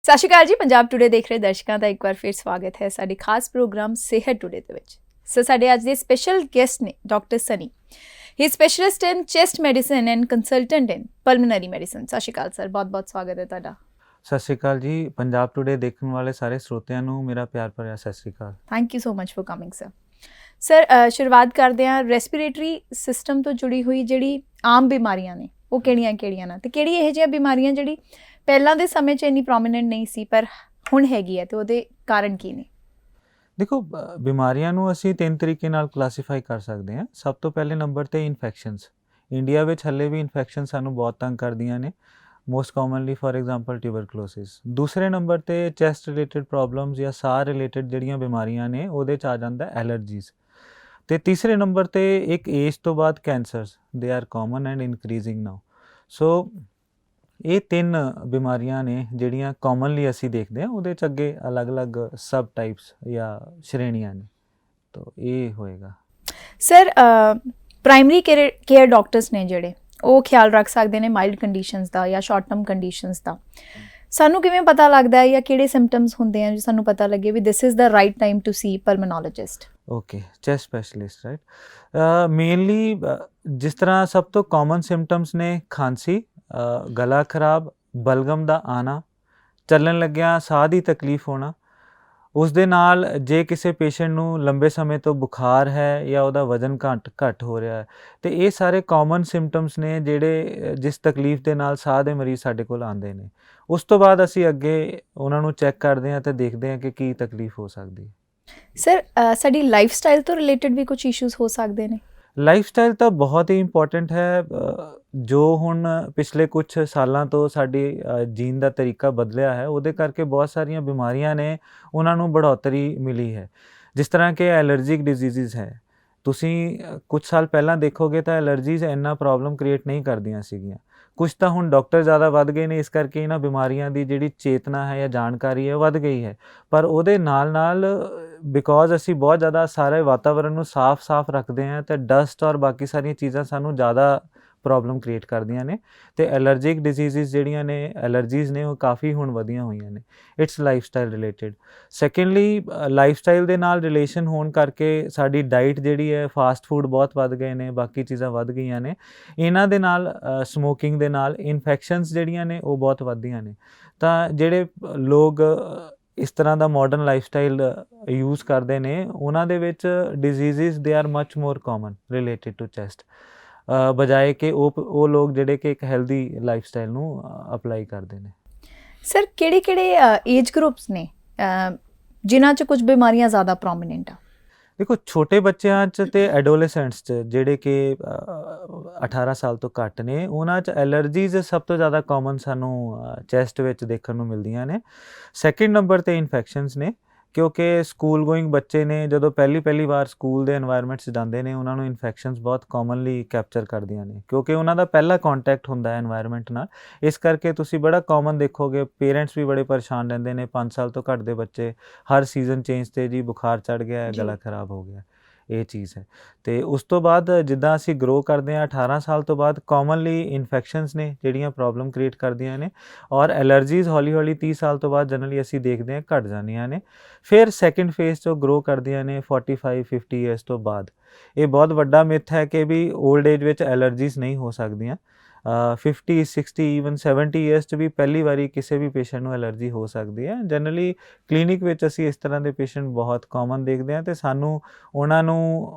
ਸਤਿ ਸ਼੍ਰੀ ਅਕਾਲ ਜੀ। ਪੰਜਾਬ ਟੂਡੇ ਦੇਖ ਰਹੇ ਦਰਸ਼ਕਾਂ ਦਾ ਇੱਕ ਵਾਰ ਫਿਰ ਸਵਾਗਤ ਹੈ ਸਾਡੇ ਖਾਸ ਪ੍ਰੋਗਰਾਮ ਸਿਹਤ ਟੂਡੇ ਦੇ ਵਿੱਚ। ਸਾਡੇ ਅੱਜ ਦੇ ਸਪੈਸ਼ਲ ਗੈਸਟ ਨੇ doctor Sunny. He specialist in chest medicine and consultant in pulmonary medicine. ਸਤਿ ਸ਼੍ਰੀ ਅਕਾਲ ਸਰ, ਬਹੁਤ-ਬਹੁਤ ਸਵਾਗਤ ਹੈ ਤੁਹਾਡਾ। ਸਤਿ ਸ਼੍ਰੀ ਅਕਾਲ ਜੀ। ਪੰਜਾਬ ਟੂਡੇ ਦੇਖਣ ਵਾਲੇ ਸਾਰੇ ਸਰੋਤਿਆਂ ਨੂੰ ਮੇਰਾ ਪਿਆਰ ਭਰਿਆ ਸਤਿ ਸ਼੍ਰੀ ਅਕਾਲ। Thank you so much for coming sir. Sir ਸ਼ੁਰੂਆਤ ਕਰਦੇ ਹਾਂ ਰੈਸਪੀਰੇਟਰੀ ਸਿਸਟਮ ਤੋਂ ਜੁੜੀ ਹੋਈ ਜਿਹੜੀ ਆਮ ਬਿਮਾਰੀਆਂ ਨੇ ਉਹ ਕਿਹੜੀਆਂ-ਕਿਹੜੀਆਂ ਨੇ ਤੇ ਕਿਹੜੀ ਇਹੋ ਜਿਹੀਆਂ ਬਿਮਾਰੀਆਂ ਜਿਹੜੀ ਪਹਿਲਾਂ ਦੇ ਸਮੇਂ 'ਚ ਇੰਨੀ ਪ੍ਰੋਮੀਨੈਂਟ ਨਹੀਂ ਸੀ ਪਰ ਹੁਣ ਹੈਗੀ ਹੈ ਤੇ ਉਹਦੇ ਕਾਰਨ ਕੀ ਨੇ? ਦੇਖੋ, ਬਿਮਾਰੀਆਂ ਨੂੰ ਅਸੀਂ 3 ਤਰੀਕੇ ਨਾਲ ਕਲਾਸੀਫਾਈ ਕਰ ਸਕਦੇ ਹਾਂ। ਸਭ ਤੋਂ ਪਹਿਲੇ ਨੰਬਰ ਤੇ ਇਨਫੈਕਸ਼ਨਸ। ਇੰਡੀਆ ਵਿੱਚ ਹੱਲੇ ਵੀ ਇਨਫੈਕਸ਼ਨ ਸਾਨੂੰ ਬਹੁਤ ਤੰਗ ਕਰਦੀਆਂ ਨੇ। Most commonly for example tuberculosis. ਦੂਸਰੇ ਨੰਬਰ ਤੇ ਚੈਸਟ ਰਿਲੇਟਡ ਪ੍ਰੋਬਲਮਸ ਜਾਂ ਸਾਹ ਰਿਲੇਟਡ ਜਿਹੜੀਆਂ ਬਿਮਾਰੀਆਂ ਨੇ ਉਹਦੇ 'ਚ ਆ ਜਾਂਦਾ ਐਲਰਜੀਜ਼। ਤੇ ਤੀਸਰੇ ਨੰਬਰ ਤੇ ਇੱਕ ਏਜ ਤੋਂ ਬਾਅਦ cancers. They are common and increasing now. So ਇਹ 3 ਬਿਮਾਰੀਆਂ ਨੇ ਜਿਹੜੀਆਂ ਕਾਮਨਲੀ ਅਸੀਂ ਦੇਖਦੇ ਹਾਂ। ਉਹਦੇ 'ਚ ਅੱਗੇ ਅਲੱਗ-ਅਲੱਗ ਸਬ ਟਾਈਪਸ ਜਾਂ ਸ਼੍ਰੇਣੀਆਂ ਨੇ। ਤਾਂ ਇਹ ਹੋਏਗਾ। ਸਰ ਪ੍ਰਾਇਮਰੀ ਕੇਅਰ ਡਾਕਟਰਸ ਨੇ ਜਿਹੜੇ ਉਹ ਖਿਆਲ ਰੱਖ ਸਕਦੇ ਨੇ ਮਾਈਲਡ ਕੰਡੀਸ਼ਨਸ ਦਾ ਜਾਂ ਸ਼ਾਰਟ ਟਰਮ ਕੰਡੀਸ਼ਨਸ ਦਾ। ਸਾਨੂੰ ਕਿਵੇਂ ਪਤਾ ਲੱਗਦਾ ਹੈ ਜਾਂ ਕਿਹੜੇ ਸਿੰਪਟਮਸ ਹੁੰਦੇ ਆ ਜੋ ਸਾਨੂੰ ਪਤਾ ਲੱਗੇ ਵੀ this is the right time to see pulmonologist? Okay, chest specialist right. Mainly ਜਿਸ ਤਰ੍ਹਾਂ ਸਭ ਤੋਂ ਕਾਮਨ ਸਿੰਪਟਮਸ ਨੇ ਖਾਂਸੀ, ਗਲਾ ਖਰਾਬ, ਬਲਗਮ ਦਾ ਆਣਾ, ਚੱਲਣ ਲੱਗਿਆਂ ਸਾਹ ਦੀ ਤਕਲੀਫ ਹੋਣਾ। ਉਸ ਦੇ ਨਾਲ ਜੇ ਕਿਸੇ ਪੇਸ਼ੈਂਟ ਨੂੰ ਲੰਬੇ ਸਮੇਂ ਤੋਂ ਬੁਖਾਰ ਹੈ ਜਾਂ ਉਹਦਾ ਵਜ਼ਨ ਘੱਟ ਹੋ ਰਿਹਾ ਹੈ ਤੇ ਇਹ ਸਾਰੇ ਕਾਮਨ ਸਿੰਪਟਮਸ ਨੇ ਜਿਹੜੇ ਜਿਸ ਤਕਲੀਫ ਦੇ ਨਾਲ ਸਾਹ ਦੇ ਮਰੀਜ਼ ਸਾਡੇ ਕੋਲ ਆਉਂਦੇ ਨੇ। ਉਸ ਤੋਂ ਬਾਅਦ ਅਸੀਂ ਅੱਗੇ ਉਹਨਾਂ ਨੂੰ ਚੈੱਕ ਕਰਦੇ ਹਾਂ ਤੇ ਦੇਖਦੇ ਹਾਂ ਕਿ ਕੀ ਤਕਲੀਫ ਹੋ ਸਕਦੀ ਹੈ। ਸਰ ਸਾਡੀ ਲਾਈਫ ਸਟਾਈਲ ਤੋਂ ਰਿਲੇਟਡ ਵੀ ਕੁਝ ਇਸ਼ੂਜ਼ ਹੋ ਸਕਦੇ ਨੇ? ਲਾਈਫ ਸਟਾਈਲ ਤਾਂ ਬਹੁਤ ਹੀ ਇੰਪੋਰਟੈਂਟ ਹੈ। ਜੋ ਹੁਣ ਪਿਛਲੇ ਕੁਝ ਸਾਲਾਂ ਤੋਂ ਸਾਡੀ ਜੀਣ ਦਾ ਤਰੀਕਾ ਬਦਲਿਆ ਹੈ ਉਹਦੇ ਕਰਕੇ ਬਹੁਤ ਸਾਰੀਆਂ ਬਿਮਾਰੀਆਂ ਨੇ ਉਹਨਾਂ ਨੂੰ ਬੜ੍ਹੋਤਰੀ ਮਿਲੀ ਹੈ। ਜਿਸ ਤਰ੍ਹਾਂ ਕਿ ਐਲਰਜਿਕ ਡਿਜ਼ੀਜ਼ਸ ਹੈ। ਤੁਸੀਂ ਕੁਝ ਸਾਲ ਪਹਿਲਾਂ ਦੇਖੋਗੇ ਤਾਂ ਐਲਰਜੀਜ਼ ਇੰਨਾ ਪ੍ਰੋਬਲਮ ਕ੍ਰੀਏਟ ਨਹੀਂ ਕਰਦੀਆਂ ਸੀਗੀਆਂ। ਕੁਝ ਤਾਂ ਹੁਣ ਡਾਕਟਰ ਜ਼ਿਆਦਾ ਵੱਧ ਗਏ ਨੇ, ਇਸ ਕਰਕੇ ਇਹਨਾਂ ਬਿਮਾਰੀਆਂ ਦੀ ਜਿਹੜੀ ਚੇਤਨਾ ਹੈ ਜਾਂ ਜਾਣਕਾਰੀ ਹੈ ਉਹ ਵੱਧ ਗਈ ਹੈ। ਪਰ ਉਹਦੇ ਨਾਲ ਬਿਕੋਜ਼ ਅਸੀਂ ਬਹੁਤ ਜ਼ਿਆਦਾ ਸਾਰੇ ਵਾਤਾਵਰਣ ਨੂੰ ਸਾਫ਼ ਰੱਖਦੇ ਹਾਂ ਤੇ ਡਸਟ ਔਰ ਬਾਕੀ ਸਾਰੀਆਂ ਚੀਜ਼ਾਂ ਸਾਨੂੰ ਜ਼ਿਆਦਾ ਪ੍ਰੋਬਲਮ ਕ੍ਰੀਏਟ ਕਰਦੀਆਂ ਨੇ ਤੇ ਐਲਰਜਿਕ ਡਿਜ਼ੀਜ਼ਸ ਜਿਹੜੀਆਂ ਨੇ ਐਲਰਜੀਜ਼ ਨੇ ਉਹ ਕਾਫੀ ਹੁਣ ਵਧੀਆਂ ਹੋਈਆਂ ਨੇ। It's life style related. Secondly life style ਦੇ ਨਾਲ ਰਿਲੇਸ਼ਨ ਹੋਣ ਕਰਕੇ ਸਾਡੀ ਡਾਈਟ ਜਿਹੜੀ ਹੈ ਫਾਸਟ ਫੂਡ ਬਹੁਤ ਵੱਧ ਗਏ ਨੇ, ਬਾਕੀ ਚੀਜ਼ਾਂ ਵੱਧ ਗਈਆਂ ਨੇ। ਇਹਨਾਂ ਦੇ ਨਾਲ ਸਮੋਕਿੰਗ ਦੇ ਨਾਲ ਇਨਫੈਕਸ਼ਨਸ ਜਿਹੜੀਆਂ ਨੇ ਉਹ ਬਹੁਤ ਵੱਧਦੀਆਂ ਨੇ। ਤਾਂ ਜਿਹੜੇ ਲੋਕ ਇਸ ਤਰ੍ਹਾਂ ਦਾ ਮਾਡਰਨ ਲਾਈਫ ਸਟਾਈਲ ਯੂਜ਼ ਕਰਦੇ ਨੇ ਉਹਨਾਂ ਦੇ ਵਿੱਚ diseases they are much more common related to chest ਬਜਾਏ ਕਿ ਉਹ ਲੋਕ ਜਿਹੜੇ ਕਿ ਇੱਕ ਹੈਲਦੀ ਲਾਈਫ ਸਟਾਈਲ ਨੂੰ ਅਪਲਾਈ ਕਰਦੇ ਨੇ। ਸਰ ਕਿਹੜੇ ਏਜ ਗਰੁੱਪਸ ਨੇ ਜਿਨ੍ਹਾਂ 'ਚ ਕੁਝ ਬਿਮਾਰੀਆਂ ਜ਼ਿਆਦਾ ਪ੍ਰੋਮੀਨੈਂਟ ਆ? ਦੇਖੋ, ਛੋਟੇ ਬੱਚਿਆਂ 'ਚ ਤੇ ਐਡੋਲੈਸੈਂਟਸ 'ਚ ਜਿਹੜੇ ਕਿ 18 ਸਾਲ ਤੋਂ ਘੱਟ ਨੇ ਉਹਨਾਂ 'ਚ ਐਲਰਜੀਜ਼ ਸਭ ਤੋਂ ਜ਼ਿਆਦਾ ਕਾਮਨ ਸਾਨੂੰ ਚੈਸਟ ਵਿੱਚ ਦੇਖਣ ਨੂੰ ਮਿਲਦੀਆਂ ਨੇ। ਸੈਕਿੰਡ ਨੰਬਰ 'ਤੇ ਇਨਫੈਕਸ਼ਨਸ ਨੇ ਕਿਉਂਕਿ ਸਕੂਲ ਗੋਇੰਗ ਬੱਚੇ ਨੇ ਜਦੋਂ ਪਹਿਲੀ ਵਾਰ ਸਕੂਲ ਦੇ এনवायरमेंट 'ਚ ਜਾਂਦੇ ਨੇ ਉਹਨਾਂ ਨੂੰ ਇਨਫੈਕਸ਼ਨਸ ਬਹੁਤ ਕਾਮਨਲੀ ਕੈਪਚਰ ਕਰਦੀਆਂ ਨੇ ਕਿਉਂਕਿ ਉਹਨਾਂ ਦਾ ਪਹਿਲਾ ਕੰਟੈਕਟ ਹੁੰਦਾ ਹੈ এনवायरमेंट ਨਾਲ। ਇਸ ਕਰਕੇ ਤੁਸੀਂ ਬੜਾ ਕਾਮਨ ਦੇਖੋਗੇ ਪੇਰੈਂਟਸ ਵੀ ਬੜੇ ਪਰੇਸ਼ਾਨ ਰਹਿੰਦੇ ਨੇ। 5 ਸਾਲ ਤੋਂ ਘੱਟ ਦੇ ਬੱਚੇ ਹਰ ਸੀਜ਼ਨ ਚੇਂਜ 'ਤੇ ਜੀ ਬੁਖਾਰ ਚੜ੍ਹ ਗਿਆ ਹੈ, ਗਲਾ ਖਰਾਬ ਹੋ ਗਿਆ, ਇਹ ਚੀਜ਼ ਹੈ। ਤੇ ਉਸ ਤੋਂ ਬਾਅਦ ਜਿੱਦਾਂ ਅਸੀਂ ਗਰੋ ਕਰਦੇ ਹਾਂ 18 ਸਾਲ ਤੋਂ ਬਾਅਦ ਕਾਮਨਲੀ ਇਨਫੈਕਸ਼ਨਸ ਨੇ ਜਿਹੜੀਆਂ ਪ੍ਰੋਬਲਮ ਕ੍ਰੀਏਟ ਕਰਦੀਆਂ ਨੇ ਔਰ ਐਲਰਜੀਜ਼ ਹੌਲੀ 30 ਸਾਲ ਤੋਂ ਬਾਅਦ ਜਨਰਲੀ ਅਸੀਂ ਦੇਖਦੇ ਹਾਂ ਘਟ ਜਾਂਦੀਆਂ ਨੇ। ਫਿਰ ਸੈਕਿੰਡ ਫੇਜ਼ 'ਚੋਂ ਗਰੋ ਕਰਦੀਆਂ ਨੇ 45-50 ਈਅਰਸ ਤੋਂ ਬਾਅਦ। ਇਹ ਬਹੁਤ ਵੱਡਾ ਮਿਥ ਹੈ ਕਿ ਵੀ 올ਡ ਏਜ ਵਿੱਚ ਐਲਰਜੀਜ਼ ਨਹੀਂ ਹੋ ਸਕਦੀਆਂ। 50, 60 ਈਵਨ 70 ਈਅਰਸ 'ਚ ਵੀ ਪਹਿਲੀ ਵਾਰੀ ਕਿਸੇ ਵੀ ਪੇਸ਼ੈਂਟ ਨੂੰ ਐਲਰਜੀ ਹੋ ਸਕਦੀ ਹੈ। ਜਨਰਲੀ ਕਲੀਨਿਕ ਵਿੱਚ ਅਸੀਂ ਇਸ ਤਰ੍ਹਾਂ ਦੇ ਪੇਸ਼ੈਂਟ ਬਹੁਤ ਕਾਮਨ ਦੇਖਦੇ ਹਾਂ ਤੇ ਸਾਨੂੰ ਉਹਨਾਂ ਨੂੰ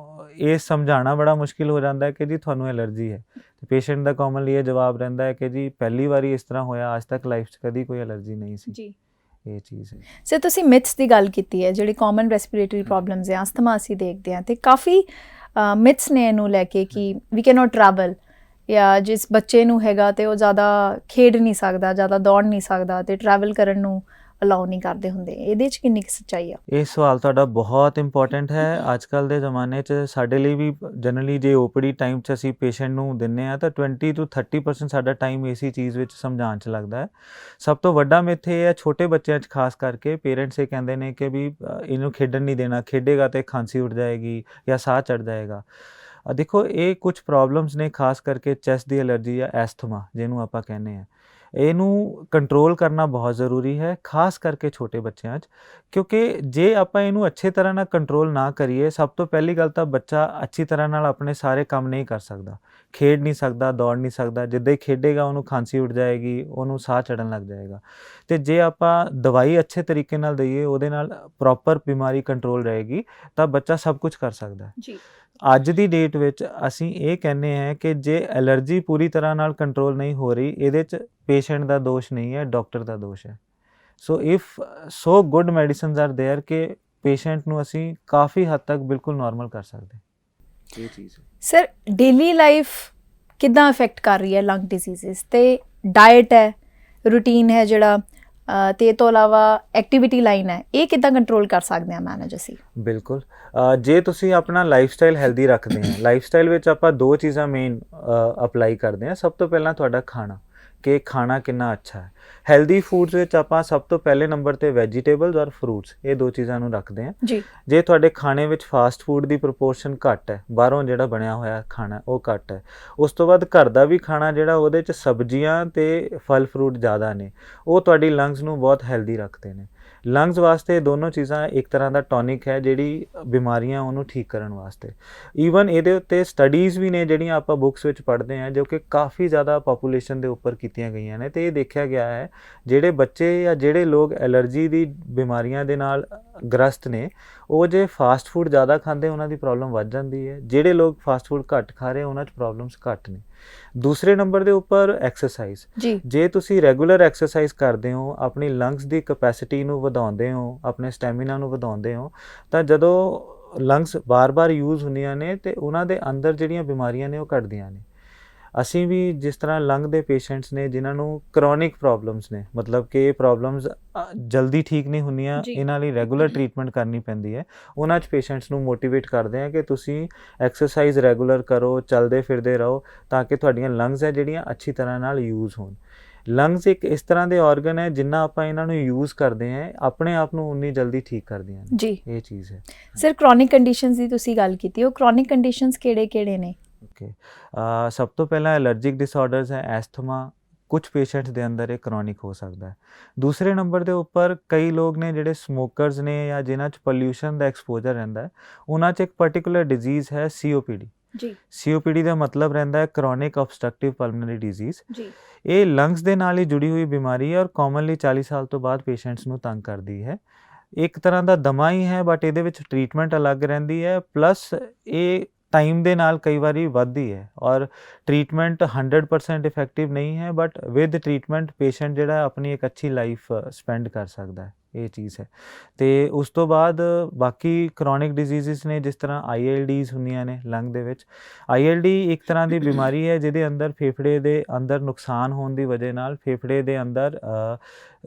ਇਹ ਸਮਝਾਉਣਾ ਬੜਾ ਮੁਸ਼ਕਿਲ ਹੋ ਜਾਂਦਾ ਹੈ ਕਿ ਜੀ ਤੁਹਾਨੂੰ ਐਲਰਜੀ ਹੈ। ਪੇਸ਼ੈਂਟ ਦਾ ਕਾਮਨਲੀ ਇਹ ਜਵਾਬ ਰਹਿੰਦਾ ਹੈ ਕਿ ਜੀ ਪਹਿਲੀ ਵਾਰੀ ਇਸ ਤਰ੍ਹਾਂ ਹੋਇਆ, ਅੱਜ ਤੱਕ ਲਾਈਫ 'ਚ ਕਦੀ ਕੋਈ ਐਲਰਜੀ ਨਹੀਂ ਸੀ। ਜੀ, ਇਹ ਚੀਜ਼ ਹੈ। ਸਰ ਤੁਸੀਂ ਮਿਥਸ ਦੀ ਗੱਲ ਕੀਤੀ ਹੈ ਜਿਹੜੀ ਕਾਮਨ ਰੈਸਪੀਰੇਟਰੀ ਪ੍ਰੋਬਲਮਸ ਹੈ, ਅਸਥਮਾ ਅਸੀਂ ਦੇਖਦੇ ਹਾਂ ਤੇ ਕਾਫੀ ਮਿਥਸ ਨੇ ਇਹਨੂੰ ਲੈ ਕੇ ਕਿ ਵੀ ਕੈਨ ਨਾਟ ਟਰੈਵਲ ਜਾਂ ਜਿਸ ਬੱਚੇ ਨੂੰ ਹੈਗਾ ਤੇ ਉਹ ਜ਼ਿਆਦਾ ਖੇਡ ਨਹੀਂ ਸਕਦਾ, ਜ਼ਿਆਦਾ ਦੌੜ ਨਹੀਂ ਸਕਦਾ ਤੇ ਟਰੈਵਲ ਕਰਨ ਨੂੰ ਅਲਾਉ ਨਹੀਂ ਕਰਦੇ ਹੁੰਦੇ। ਇਹਦੇ 'ਚ ਕਿੰਨੀ ਕੁ ਸੱਚਾਈ ਆ? ਇਹ ਸਵਾਲ ਤੁਹਾਡਾ ਬਹੁਤ ਇੰਪੋਰਟੈਂਟ ਹੈ। ਅੱਜ ਕੱਲ੍ਹ ਦੇ ਜ਼ਮਾਨੇ 'ਚ ਸਾਡੇ ਲਈ ਵੀ ਜਨਰਲੀ ਜੇ ਓਪੀਡੀ ਟਾਈਮ 'ਚ ਅਸੀਂ ਪੇਸ਼ੈਂਟ ਨੂੰ ਦਿੰਦੇ ਹਾਂ ਤਾਂ 20 ਤੋਂ 30% ਸਾਡਾ ਟਾਈਮ ਇਸੀ ਚੀਜ਼ ਵਿੱਚ ਸਮਝਾਉਣ 'ਚ ਲੱਗਦਾ ਹੈ। ਸਭ ਤੋਂ ਵੱਡਾ ਮਿਥ ਇਹ ਹੈ ਛੋਟੇ ਬੱਚਿਆਂ 'ਚ ਖਾਸ ਕਰਕੇ ਪੇਰੈਂਟਸ ਇਹ ਕਹਿੰਦੇ ਨੇ ਕਿ ਵੀ ਇਹਨੂੰ ਖੇਡਣ ਨਹੀਂ ਦੇਣਾ, ਖੇਡੇਗਾ ਤਾਂ ਖਾਂਸੀ ਉੱਡ ਜਾਏਗੀ ਜਾਂ ਸਾਹ ਚੜ੍ਹ ਜਾਏਗਾ। ਦੇਖੋ, ਇਹ ਕੁਝ ਪ੍ਰੋਬਲਮਸ ਨੇ ਖਾਸ ਕਰਕੇ ਚੈਸਟ ਦੀ ਐਲਰਜੀ ਜਾਂ ਐਸਥਮਾ ਜਿਹਨੂੰ ਆਪਾਂ ਕਹਿੰਦੇ ਹਾਂ। ਇਹਨੂੰ ਕੰਟਰੋਲ ਕਰਨਾ ਬਹੁਤ ਜ਼ਰੂਰੀ ਹੈ, ਖਾਸ ਕਰਕੇ ਛੋਟੇ ਬੱਚਿਆਂ 'ਚ, ਕਿਉਂਕਿ ਜੇ ਆਪਾਂ ਇਹਨੂੰ ਅੱਛੇ ਤਰ੍ਹਾਂ ਨਾਲ ਕੰਟਰੋਲ ਨਾ ਕਰੀਏ, ਸਭ ਤੋਂ ਪਹਿਲੀ ਗੱਲ ਤਾਂ ਬੱਚਾ ਅੱਛੀ ਤਰ੍ਹਾਂ ਨਾਲ ਆਪਣੇ ਸਾਰੇ ਕੰਮ ਨਹੀਂ ਕਰ ਸਕਦਾ, ਖੇਡ ਨਹੀਂ ਸਕਦਾ, ਦੌੜ ਨਹੀਂ ਸਕਦਾ। ਜਿੱਦਾਂ ਹੀ ਖੇਡੇਗਾ ਉਹਨੂੰ ਖਾਂਸੀ ਉੱਠ ਜਾਏਗੀ, ਉਹਨੂੰ ਸਾਹ ਚੜ੍ਹਨ ਲੱਗ ਜਾਏਗਾ। ਅਤੇ ਜੇ ਆਪਾਂ ਦਵਾਈ ਅੱਛੇ ਤਰੀਕੇ ਨਾਲ ਦਈਏ, ਉਹਦੇ ਨਾਲ ਪ੍ਰੋਪਰ ਬਿਮਾਰੀ ਕੰਟਰੋਲ ਰਹੇਗੀ, ਤਾਂ ਬੱਚਾ ਸਭ ਕੁਝ ਕਰ ਸਕਦਾ ਹੈ। ਜੀ। ਅੱਜ ਦੀ ਡੇਟ ਵਿੱਚ ਅਸੀਂ ਇਹ ਕਹਿੰਦੇ ਹਾਂ ਕਿ ਜੇ ਐਲਰਜੀ ਪੂਰੀ ਤਰ੍ਹਾਂ ਨਾਲ ਕੰਟਰੋਲ ਨਹੀਂ ਹੋ ਰਹੀ, ਇਹਦੇ 'ਚ ਪੇਸ਼ੈਂਟ ਦਾ ਦੋਸ਼ ਨਹੀਂ ਹੈ, ਡਾਕਟਰ ਦਾ ਦੋਸ਼ ਹੈ। So good medicines are there ਕਿ ਪੇਸ਼ੈਂਟ ਨੂੰ ਅਸੀਂ ਕਾਫੀ ਹੱਦ ਤੱਕ ਬਿਲਕੁਲ ਨਾਰਮਲ ਕਰ ਸਕਦੇ। ਇਹ ਚੀਜ਼ ਹੈ ਸਰ, ਡੇਲੀ ਲਾਈਫ ਕਿੱਦਾਂ ਅਫੈਕਟ ਕਰ ਰਹੀ ਹੈ ਲੰਗ ਡਿਜ਼ੀਜ਼ਸ, ਤੇ ਡਾਇਟ ਹੈ, ਰੂਟੀਨ ਹੈ ਜਿਹੜਾ, ਤੇ ਇਹ ਤੋਂ ਇਲਾਵਾ ਐਕਟੀਵਿਟੀ ਲਾਈਨ ਹੈ, ਇਹ ਕਿੱਦਾਂ ਕੰਟਰੋਲ ਕਰ ਸਕਦੇ ਹਾਂ ਮੈਨੇਜ ਅਸੀਂ? ਬਿਲਕੁਲ, ਜੇ ਤੁਸੀਂ ਆਪਣਾ ਲਾਈਫ ਸਟਾਈਲ ਹੈਲਦੀ ਰੱਖਦੇ ਆ, ਲਾਈਫ ਸਟਾਈਲ ਵਿੱਚ ਆਪਾਂ 2 ਚੀਜ਼ਾਂ ਮੇਨ ਅਪਲਾਈ ਕਰਦੇ ਹਾਂ। ਸਭ ਤੋਂ ਪਹਿਲਾਂ ਤੁਹਾਡਾ ਖਾਣਾ, ਕਿ ਖਾਣਾ ਕਿੰਨਾ ਅੱਛਾ ਹੈ। ਹੈਲਦੀ ਫੂਡਸ ਵਿੱਚ ਆਪਾਂ ਸਭ ਤੋਂ ਪਹਿਲੇ ਨੰਬਰ 'ਤੇ ਵੈਜੀਟੇਬਲਸ ਔਰ ਫਰੂਟਸ, ਇਹ 2 ਚੀਜ਼ਾਂ ਨੂੰ ਰੱਖਦੇ ਹਾਂ ਜੀ। ਜੇ ਤੁਹਾਡੇ ਖਾਣੇ ਵਿੱਚ ਫਾਸਟ ਫੂਡ ਦੀ ਪ੍ਰਪੋਰਸ਼ਨ ਘੱਟ ਹੈ, ਬਾਹਰੋਂ ਜਿਹੜਾ ਬਣਿਆ ਹੋਇਆ ਖਾਣਾ ਉਹ ਘੱਟ ਹੈ, ਉਸ ਤੋਂ ਬਾਅਦ ਘਰ ਦਾ ਵੀ ਖਾਣਾ ਜਿਹੜਾ ਉਹਦੇ 'ਚ ਸਬਜ਼ੀਆਂ ਅਤੇ ਫਲ ਫਰੂਟ ਜ਼ਿਆਦਾ ਨੇ, ਉਹ ਤੁਹਾਡੀ ਲੰਗਸ ਨੂੰ ਬਹੁਤ ਹੈਲਦੀ ਰੱਖਦੇ ਨੇ। ਲੰਗਸ ਵਾਸਤੇ ਦੋਨੋਂ ਚੀਜ਼ਾਂ ਇੱਕ ਤਰ੍ਹਾਂ ਦਾ ਟੌਨਿਕ ਹੈ, ਜਿਹੜੀ ਬਿਮਾਰੀਆਂ ਉਹਨੂੰ ਠੀਕ ਕਰਨ ਵਾਸਤੇ। ਈਵਨ ਇਹਦੇ ਉੱਤੇ ਸਟੱਡੀਜ਼ ਵੀ ਨੇ ਜਿਹੜੀਆਂ ਆਪਾਂ ਬੁੱਕਸ ਵਿੱਚ ਪੜ੍ਹਦੇ ਹਾਂ, ਜੋ ਕਿ ਕਾਫੀ ਜ਼ਿਆਦਾ ਪਾਪੂਲੇਸ਼ਨ ਦੇ ਉੱਪਰ ਕੀਤੀਆਂ ਗਈਆਂ ਨੇ, ਅਤੇ ਇਹ ਦੇਖਿਆ ਗਿਆ ਹੈ ਜਿਹੜੇ ਬੱਚੇ ਜਾਂ ਜਿਹੜੇ ਲੋਕ ਐਲਰਜੀ ਦੀ ਬਿਮਾਰੀਆਂ ਦੇ ਨਾਲ ਗ੍ਰਸਤ ਨੇ, ਉਹ ਜੇ ਫਾਸਟ ਫੂਡ ਜ਼ਿਆਦਾ ਖਾਂਦੇ ਉਹਨਾਂ ਦੀ ਪ੍ਰੋਬਲਮ ਵੱਧ ਜਾਂਦੀ ਹੈ। ਜਿਹੜੇ ਲੋਕ ਫਾਸਟ ਫੂਡ ਘੱਟ ਖਾ ਰਹੇ ਉਹਨਾਂ 'ਚ ਪ੍ਰੋਬਲਮਸ ਘੱਟ ਨੇ। ਦੂਸਰੇ ਨੰਬਰ ਦੇ ਉੱਪਰ ਐਕਸਰਸਾਈਜ਼, ਜੇ ਤੁਸੀਂ ਰੈਗੂਲਰ ਐਕਸਰਸਾਈਜ਼ ਕਰਦੇ ਹੋ, ਆਪਣੀ ਲੰਗਸ ਦੀ ਕਪੈਸਿਟੀ ਨੂੰ ਵਧਾਉਂਦੇ ਹੋ, ਆਪਣੇ ਸਟੈਮੀਨਾ ਨੂੰ ਵਧਾਉਂਦੇ ਹੋ, ਤਾਂ ਜਦੋਂ ਲੰਗਸ ਬਾਰ-ਬਾਰ ਯੂਜ਼ ਹੁੰਦੀਆਂ ਨੇ ਅਤੇ ਉਹਨਾਂ ਦੇ ਅੰਦਰ ਜਿਹੜੀਆਂ ਬਿਮਾਰੀਆਂ ਨੇ ਉਹ ਘਟਦੀਆਂ ਨੇ। ਅਸੀਂ ਵੀ ਜਿਸ ਤਰ੍ਹਾਂ ਲੰਗ ਦੇ ਪੇਸ਼ੈਂਟਸ ਨੇ ਜਿਨ੍ਹਾਂ ਨੂੰ ਕਰੋਨਿਕ ਪ੍ਰੋਬਲਮਸ ਨੇ, ਮਤਲਬ ਕਿ ਇਹ ਪ੍ਰੋਬਲਮਸ ਜਲਦੀ ਠੀਕ ਨਹੀਂ ਹੁੰਦੀਆਂ, ਇਹਨਾਂ ਲਈ ਰੈਗੂਲਰ ਟਰੀਟਮੈਂਟ ਕਰਨੀ ਪੈਂਦੀ ਹੈ, ਉਹਨਾਂ 'ਚ ਪੇਸ਼ੈਂਟਸ ਨੂੰ ਮੋਟੀਵੇਟ ਕਰਦੇ ਹਾਂ ਕਿ ਤੁਸੀਂ ਐਕਸਰਸਾਈਜ਼ ਰੈਗੂਲਰ ਕਰੋ, ਚੱਲਦੇ ਫਿਰਦੇ ਰਹੋ, ਤਾਂ ਕਿ ਤੁਹਾਡੀਆਂ ਲੰਗਸ ਹੈ ਜਿਹੜੀਆਂ ਅੱਛੀ ਤਰ੍ਹਾਂ ਨਾਲ ਯੂਜ਼ ਹੋਣ। ਲੰਗਸ ਇੱਕ ਇਸ ਤਰ੍ਹਾਂ ਦੇ ਆਰਗਨ ਹੈ, ਜਿੰਨਾ ਆਪਾਂ ਇਹਨਾਂ ਨੂੰ ਯੂਜ਼ ਕਰਦੇ ਹਾਂ, ਆਪਣੇ ਆਪ ਨੂੰ ਉਨੀ ਜਲਦੀ ਠੀਕ ਕਰਦੀਆਂ ਨੇ। ਜੀ, ਇਹ ਚੀਜ਼ ਹੈ। ਸਰ, ਕ੍ਰੋਨਿਕ ਕੰਡੀਸ਼ਨਸ ਦੀ ਤੁਸੀਂ ਗੱਲ ਕੀਤੀ, ਉਹ ਕ੍ਰੋਨਿਕ ਕੰਡੀਸ਼ਨਸ ਕਿਹੜੇ-ਕਿਹੜੇ ਨੇ? ਓਕੇ, ਸਭ ਤੋਂ ਪਹਿਲਾਂ ਐਲਰਜਿਕ ਡਿਸਆਰਡਰਸ ਹੈ, ਐਸਥਮਾ, ਕੁਝ ਪੇਸ਼ੈਂਟਸ ਦੇ ਅੰਦਰ ਇਹ ਕ੍ਰੋਨਿਕ ਹੋ ਸਕਦਾ ਹੈ। ਦੂਸਰੇ ਨੰਬਰ ਦੇ ਉੱਪਰ ਕਈ ਲੋਕ ਨੇ ਜਿਹੜੇ ਸਮੋਕਰਸ ਨੇ ਜਾਂ ਜਿਨ੍ਹਾਂ 'ਚ ਪੋਲਿਊਸ਼ਨ ਦਾ ਐਕਸਪੋਜਰ ਰਹਿੰਦਾ ਹੈ, ਉਹਨਾਂ 'ਚ ਇੱਕ ਪਰਟੀਕੂਲਰ ਡਿਜ਼ੀਜ਼ ਹੈ COPD। ਜੀ। COPD ਦਾ ਮਤਲਬ ਰਹਿੰਦਾ ਹੈ ਕ੍ਰੋਨਿਕ ਆਬਸਟਰਕਟਿਵ ਪਲਮਨਰੀ ਡਿਜ਼ੀਜ਼। ਜੀ। ਇਹ ਲੰਗਸ ਦੇ ਨਾਲ ਹੀ ਜੁੜੀ ਹੋਈ ਬਿਮਾਰੀ ਹੈ ਔਰ ਕਾਮਨਲੀ 40 ਸਾਲ ਤੋਂ ਬਾਅਦ ਪੇਸ਼ੈਂਟਸ ਨੂੰ ਤੰਗ ਕਰਦੀ ਹੈ। ਇੱਕ ਤਰ੍ਹਾਂ ਦਾ ਦਮਾ ਹੀ ਹੈ, ਬਟ ਇਹਦੇ ਵਿੱਚ ਟਰੀਟਮੈਂਟ ਅਲੱਗ ਰਹਿੰਦੀ ਹੈ, ਪਲੱਸ ਇਹ ਟਾਈਮ ਦੇ ਨਾਲ ਕਈ ਵਾਰੀ ਵੱਧਦੀ ਹੈ ਔਰ ਟਰੀਟਮੈਂਟ 100% ਇਫੈਕਟਿਵ ਨਹੀਂ ਹੈ, ਬਟ ਵਿਦ ਟਰੀਟਮੈਂਟ ਪੇਸ਼ੈਂਟ ਜਿਹੜਾ ਆਪਣੀ ਇੱਕ ਅੱਛੀ ਲਾਈਫ ਸਪੈਂਡ ਕਰ ਸਕਦਾ ਹੈ। ਇਹ ਚੀਜ਼ ਹੈ। ਅਤੇ ਉਸ ਤੋਂ ਬਾਅਦ ਬਾਕੀ ਕ੍ਰੋਨਿਕ ਡਿਜ਼ੀਜ਼ਸ ਨੇ, ਜਿਸ ਤਰ੍ਹਾਂ ILDs ਹੁੰਦੀਆਂ ਨੇ ਲੰਗ ਦੇ ਵਿੱਚ। ILD ਇੱਕ ਤਰ੍ਹਾਂ ਦੀ ਬਿਮਾਰੀ ਹੈ ਜਿਹਦੇ ਅੰਦਰ ਫੇਫੜੇ ਦੇ ਅੰਦਰ ਨੁਕਸਾਨ ਹੋਣ ਦੀ ਵਜ੍ਹਾ ਨਾਲ ਫੇਫੜੇ ਦੇ ਅੰਦਰ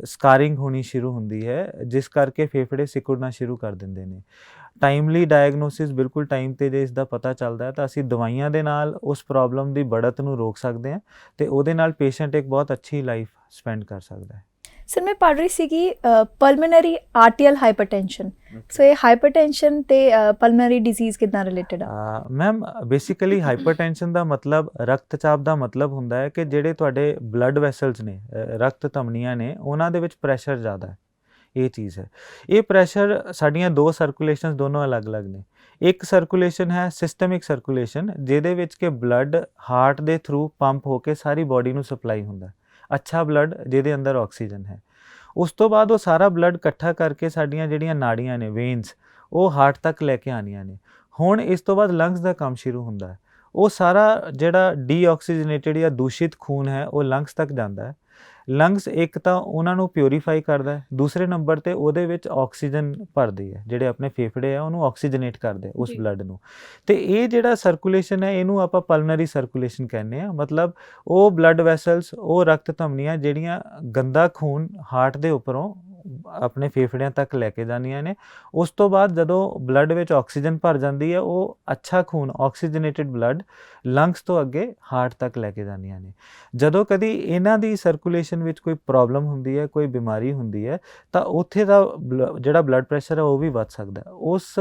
ਸਕਾਰਿੰਗ ਹੋਣੀ ਸ਼ੁਰੂ ਹੁੰਦੀ ਹੈ, ਜਿਸ ਕਰਕੇ ਫੇਫੜੇ ਸਿकुड़ना ਸ਼ੁਰੂ ਕਰ ਦਿੰਦੇ ਨੇ। ਟਾਈਮਲੀ ਡਾਇਗਨੋਸਿਸ, ਬਿਲਕੁਲ ਟਾਈਮ 'ਤੇ ਜੇ ਇਸ ਦਾ ਪਤਾ ਚੱਲਦਾ ਹੈ ਤਾਂ ਅਸੀਂ ਦਵਾਈਆਂ ਦੇ ਨਾਲ ਉਸ ਪ੍ਰੋਬਲਮ ਦੀ बढ़त ਨੂੰ ਰੋਕ ਸਕਦੇ ਹਾਂ ਅਤੇ ਉਹਦੇ ਨਾਲ ਪੇਸ਼ੈਂਟ ਇੱਕ ਬਹੁਤ ਅੱਛੀ ਲਾਈਫ ਸਪੈਂਡ ਕਰ ਸਕਦਾ ਹੈ। ਸਰ, ਮੈਂ ਪੜ੍ਹ ਰਹੀ ਸੀ ਕਿ ਪਲਮਨਰੀ ਆਰਟੀਰੀਅਲ ਹਾਈਪਰਟੈਂਸ਼ਨ, ਸੋ ਇਹ ਹਾਈਪਰਟੈਂਸ਼ਨ ਤੇ ਪਲਮਨਰੀ ਡਿਜ਼ੀਜ਼ ਕਿੱਦਾਂ ਰਿਲੇਟਡ ਆ? ਮੈਮ, ਬੇਸਿਕਲੀ ਹਾਈਪਰਟੈਂਸ਼ਨ ਦਾ ਮਤਲਬ, ਰਕਤਚਾਪ ਦਾ ਮਤਲਬ ਹੁੰਦਾ ਹੈ ਕਿ ਜਿਹੜੇ ਤੁਹਾਡੇ ਬਲੱਡ ਵੈਸਲਸ ਨੇ, ਰਕਤ ਧਮਨੀਆਂ ਨੇ, ਉਹਨਾਂ ਦੇ ਵਿੱਚ ਪ੍ਰੈਸ਼ਰ ਜ਼ਿਆਦਾ ਹੈ। ਇਹ ਚੀਜ਼ ਹੈ। ਇਹ ਪ੍ਰੈਸ਼ਰ ਸਾਡੀਆਂ 2 ਸਰਕੂਲੇਸ਼ਨਸ ਦੋਨੋਂ ਅਲੱਗ-ਅਲੱਗ ਨੇ। ਇੱਕ ਸਰਕੂਲੇਸ਼ਨ ਹੈ ਸਿਸਟਮਿਕ ਸਰਕੂਲੇਸ਼ਨ, ਜਿਹਦੇ ਵਿੱਚ ਕਿ ਬਲੱਡ ਹਾਰਟ ਦੇ ਥਰੂ ਪੰਪ ਹੋ ਕੇ ਸਾਰੀ ਬੋਡੀ ਨੂੰ ਸਪਲਾਈ ਹੁੰਦਾ, ਅੱਛਾ ਬਲੱਡ ਜਿਹਦੇ ਅੰਦਰ ਆਕਸੀਜਨ ਹੈ। ਉਸ ਤੋਂ ਬਾਅਦ ਉਹ ਸਾਰਾ ਬਲੱਡ ਇਕੱਠਾ ਕਰਕੇ ਸਾਡੀਆਂ ਜਿਹੜੀਆਂ ਨਾੜੀਆਂ ਨੇ, ਵੇਨਸ, ਉਹ ਹਾਰਟ ਤੱਕ ਲੈ ਕੇ ਆਉਣੀਆਂ ਨੇ। ਹੁਣ ਇਸ ਤੋਂ ਬਾਅਦ ਲੰਗਸ ਦਾ ਕੰਮ ਸ਼ੁਰੂ ਹੁੰਦਾ ਹੈ। ਉਹ ਸਾਰਾ ਜਿਹੜਾ ਡੀਆਕਸੀਜਨੇਟਡ ਜਾਂ ਦੂਸ਼ਿਤ ਖੂਨ ਹੈ ਉਹ ਲੰਗਸ ਤੱਕ ਜਾਂਦਾ ਹੈ। ਲੰਗਸ ਇੱਕ ਤਾਂ ਉਹਨਾਂ ਨੂੰ ਪਿਊਰੀਫਾਈ ਕਰਦਾ ਹੈ, ਦੂਸਰੇ ਨੰਬਰ 'ਤੇ ਉਹਦੇ ਵਿੱਚ ਆਕਸੀਜਨ ਭਰਦੀ ਹੈ, ਜਿਹੜੇ ਆਪਣੇ ਫੇਫੜੇ ਆ ਉਹਨੂੰ ਆਕਸੀਜਨੇਟ ਕਰਦੇ ਉਸ ਬਲੱਡ ਨੂੰ। ਅਤੇ ਇਹ ਜਿਹੜਾ ਸਰਕੂਲੇਸ਼ਨ ਹੈ ਇਹਨੂੰ ਆਪਾਂ ਪਲਮਨਰੀ ਸਰਕੂਲੇਸ਼ਨ ਕਹਿੰਦੇ ਹਾਂ। ਮਤਲਬ ਉਹ ਬਲੱਡ ਵੈਸਲਸ, ਉਹ ਰਕਤ ਧਮਨੀਆਂ ਜਿਹੜੀਆਂ ਗੰਦਾ ਖੂਨ ਹਾਰਟ ਦੇ ਉੱਪਰੋਂ ਆਪਣੇ ਫੇਫੜਿਆਂ ਤੱਕ ਲੈ ਕੇ ਜਾਂਦੀਆਂ ਨੇ। ਉਸ ਤੋਂ ਬਾਅਦ ਜਦੋਂ ਬਲੱਡ ਵਿੱਚ ਆਕਸੀਜਨ ਭਰ ਜਾਂਦੀ ਹੈ, ਉਹ ਅੱਛਾ ਖੂਨ ਆਕਸੀਜਨੇਟਿਡ ਬਲੱਡ ਲੰਗਸ ਤੋਂ ਅੱਗੇ ਹਾਰਟ ਤੱਕ ਲੈ ਕੇ ਜਾਂਦੀਆਂ ਨੇ। ਜਦੋਂ ਕਦੀ ਇਹਨਾਂ ਦੀ ਸਰਕੂਲੇਸ਼ਨ ਵਿੱਚ ਕੋਈ ਪ੍ਰੋਬਲਮ ਹੁੰਦੀ ਹੈ, ਕੋਈ ਬਿਮਾਰੀ ਹੁੰਦੀ ਹੈ, ਤਾਂ ਉੱਥੇ ਦਾ ਜਿਹੜਾ ਬਲੱਡ ਪ੍ਰੈਸ਼ਰ ਹੈ ਉਹ ਵੀ ਵੱਧ ਸਕਦਾ ਹੈ। ਉਸ